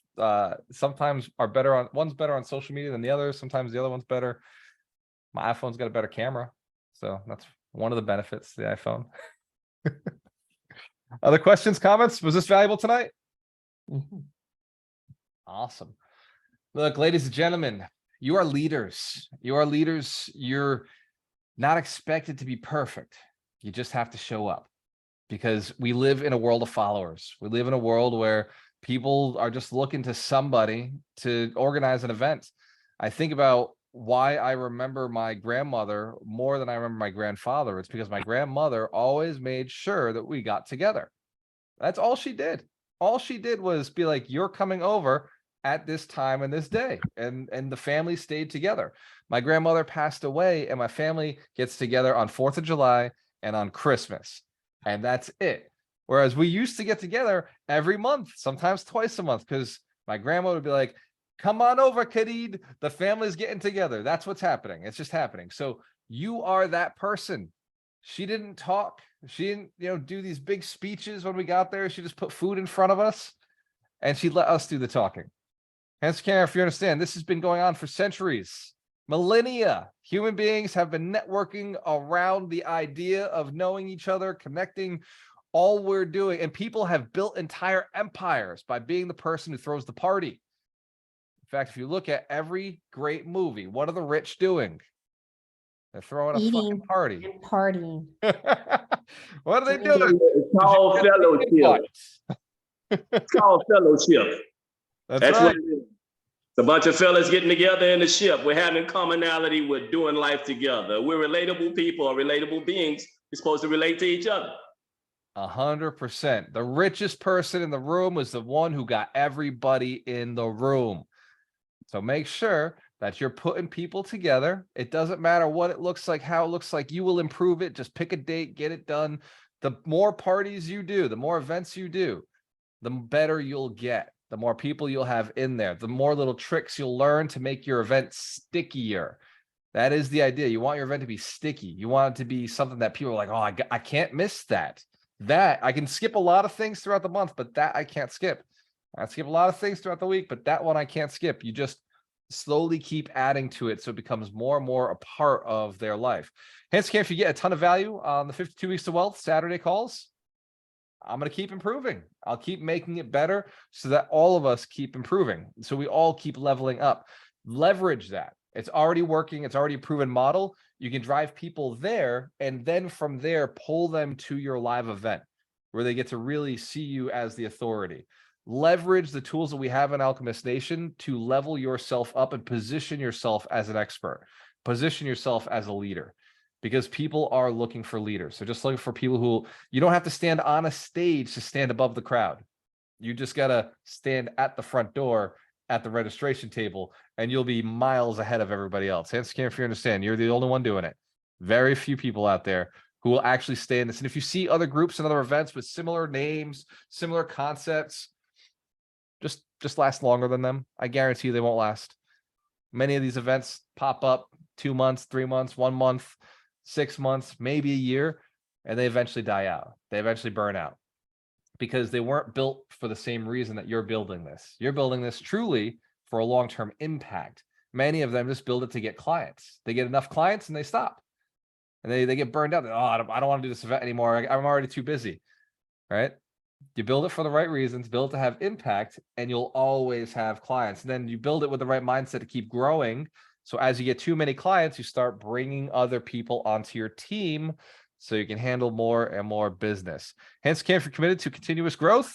sometimes are better on, one's better on social media than the other. Sometimes the other one's better. My iPhone's got a better camera. So that's one of the benefits of the iPhone. Other questions, comments? Was this valuable tonight? Awesome. Look, ladies and gentlemen, you are leaders. You are leaders. You're not expected to be perfect. You just have to show up, because we live in a world of followers. We live in a world where people are just looking to somebody to organize an event. I think about why I remember my grandmother more than I remember my grandfather. It's because my grandmother always made sure that we got together. That's all she did. All she did was be like, you're coming over at this time and this day. And the family stayed together. My grandmother passed away and my family gets together on 4th of July and on Christmas. And that's it. Whereas we used to get together every month, sometimes twice a month, because my grandma would be like, come on over, Khalid. The family's getting together. That's what's happening. It's just happening. So you are that person. She didn't talk. She didn't, do these big speeches when we got there. She just put food in front of us and she let us do the talking. Hence, Karen, if you understand, this has been going on for centuries, millennia. Human beings have been networking around the idea of knowing each other, connecting. All we're doing, and people have built entire empires by being the person who throws the party. In fact, if you look at every great movie, what are the rich doing? They're throwing a fucking party. Partying. What are they doing? It's called fellowship. It's called fellowship. That's what right. it is. It's a bunch of fellas getting together in the ship. We're having commonality. We're doing life together. We're relatable people or relatable beings. We're supposed to relate to each other. 100%. The richest person in the room was the one who got everybody in the room. So make sure that you're putting people together. It doesn't matter what it looks like, how it looks like. You will improve it. Just pick a date, get it done. The more parties you do, the more events you do, the better you'll get. The more people you'll have in there, the more little tricks you'll learn to make your event stickier. That is the idea. You want your event to be sticky. You want it to be something that people are like, oh, I can't miss that. That I can skip a lot of things throughout the month, but that I can't skip. I skip a lot of things throughout the week, but that one I can't skip. You just slowly keep adding to it so it becomes more and more a part of their life. Hence, if you get a ton of value on the 52 Weeks to Wealth Saturday calls, I'm going to keep improving. I'll keep making it better so that all of us keep improving. So we all keep leveling up. Leverage that. It's already working. It's already a proven model. You can drive people there and then from there, pull them to your live event where they get to really see you as the authority. Leverage the tools that we have in Alchemist Nation to level yourself up and position yourself as an expert. Position yourself as a leader. Because people are looking for leaders. So just looking for people who, you don't have to stand on a stage to stand above the crowd. You just gotta stand at the front door at the registration table and you'll be miles ahead of everybody else. Hands can if you understand, you're the only one doing it. Very few people out there who will actually stay in this. And if you see other groups and other events with similar names, similar concepts, just last longer than them. I guarantee you they won't last. Many of these events pop up 2 months, 3 months, 1 month, 6 months, maybe a year, and they eventually die out. They eventually burn out because they weren't built for the same reason that you're building this. You're building this truly for a long-term impact. Many of them just build it to get clients. They get enough clients and they stop. And they get burned out. Oh, I don't want to do this event anymore. I'm already too busy, right? You build it for the right reasons, build it to have impact, and you'll always have clients. And then you build it with the right mindset to keep growing. So as you get too many clients, you start bringing other people onto your team so you can handle more and more business. Hence, if you're committed to continuous growth.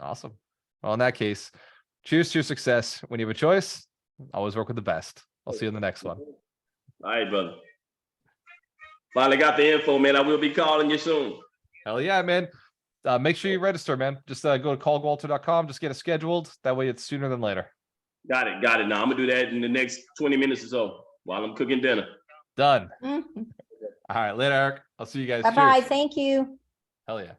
Awesome. Well, in that case, cheers to your success. When you have a choice, always work with the best. I'll see you in the next one. All right, brother. Finally got the info, man. I will be calling you soon. Hell yeah, man. Make sure you register, man. Just go to callgwalter.com. Just get it scheduled. That way it's sooner than later. Got it. Now I'm gonna do that in the next 20 minutes or so while I'm cooking dinner. Done. Mhm. All right, later, Eric. I'll see you guys. Bye-bye. Cheers. Thank you. Hell yeah.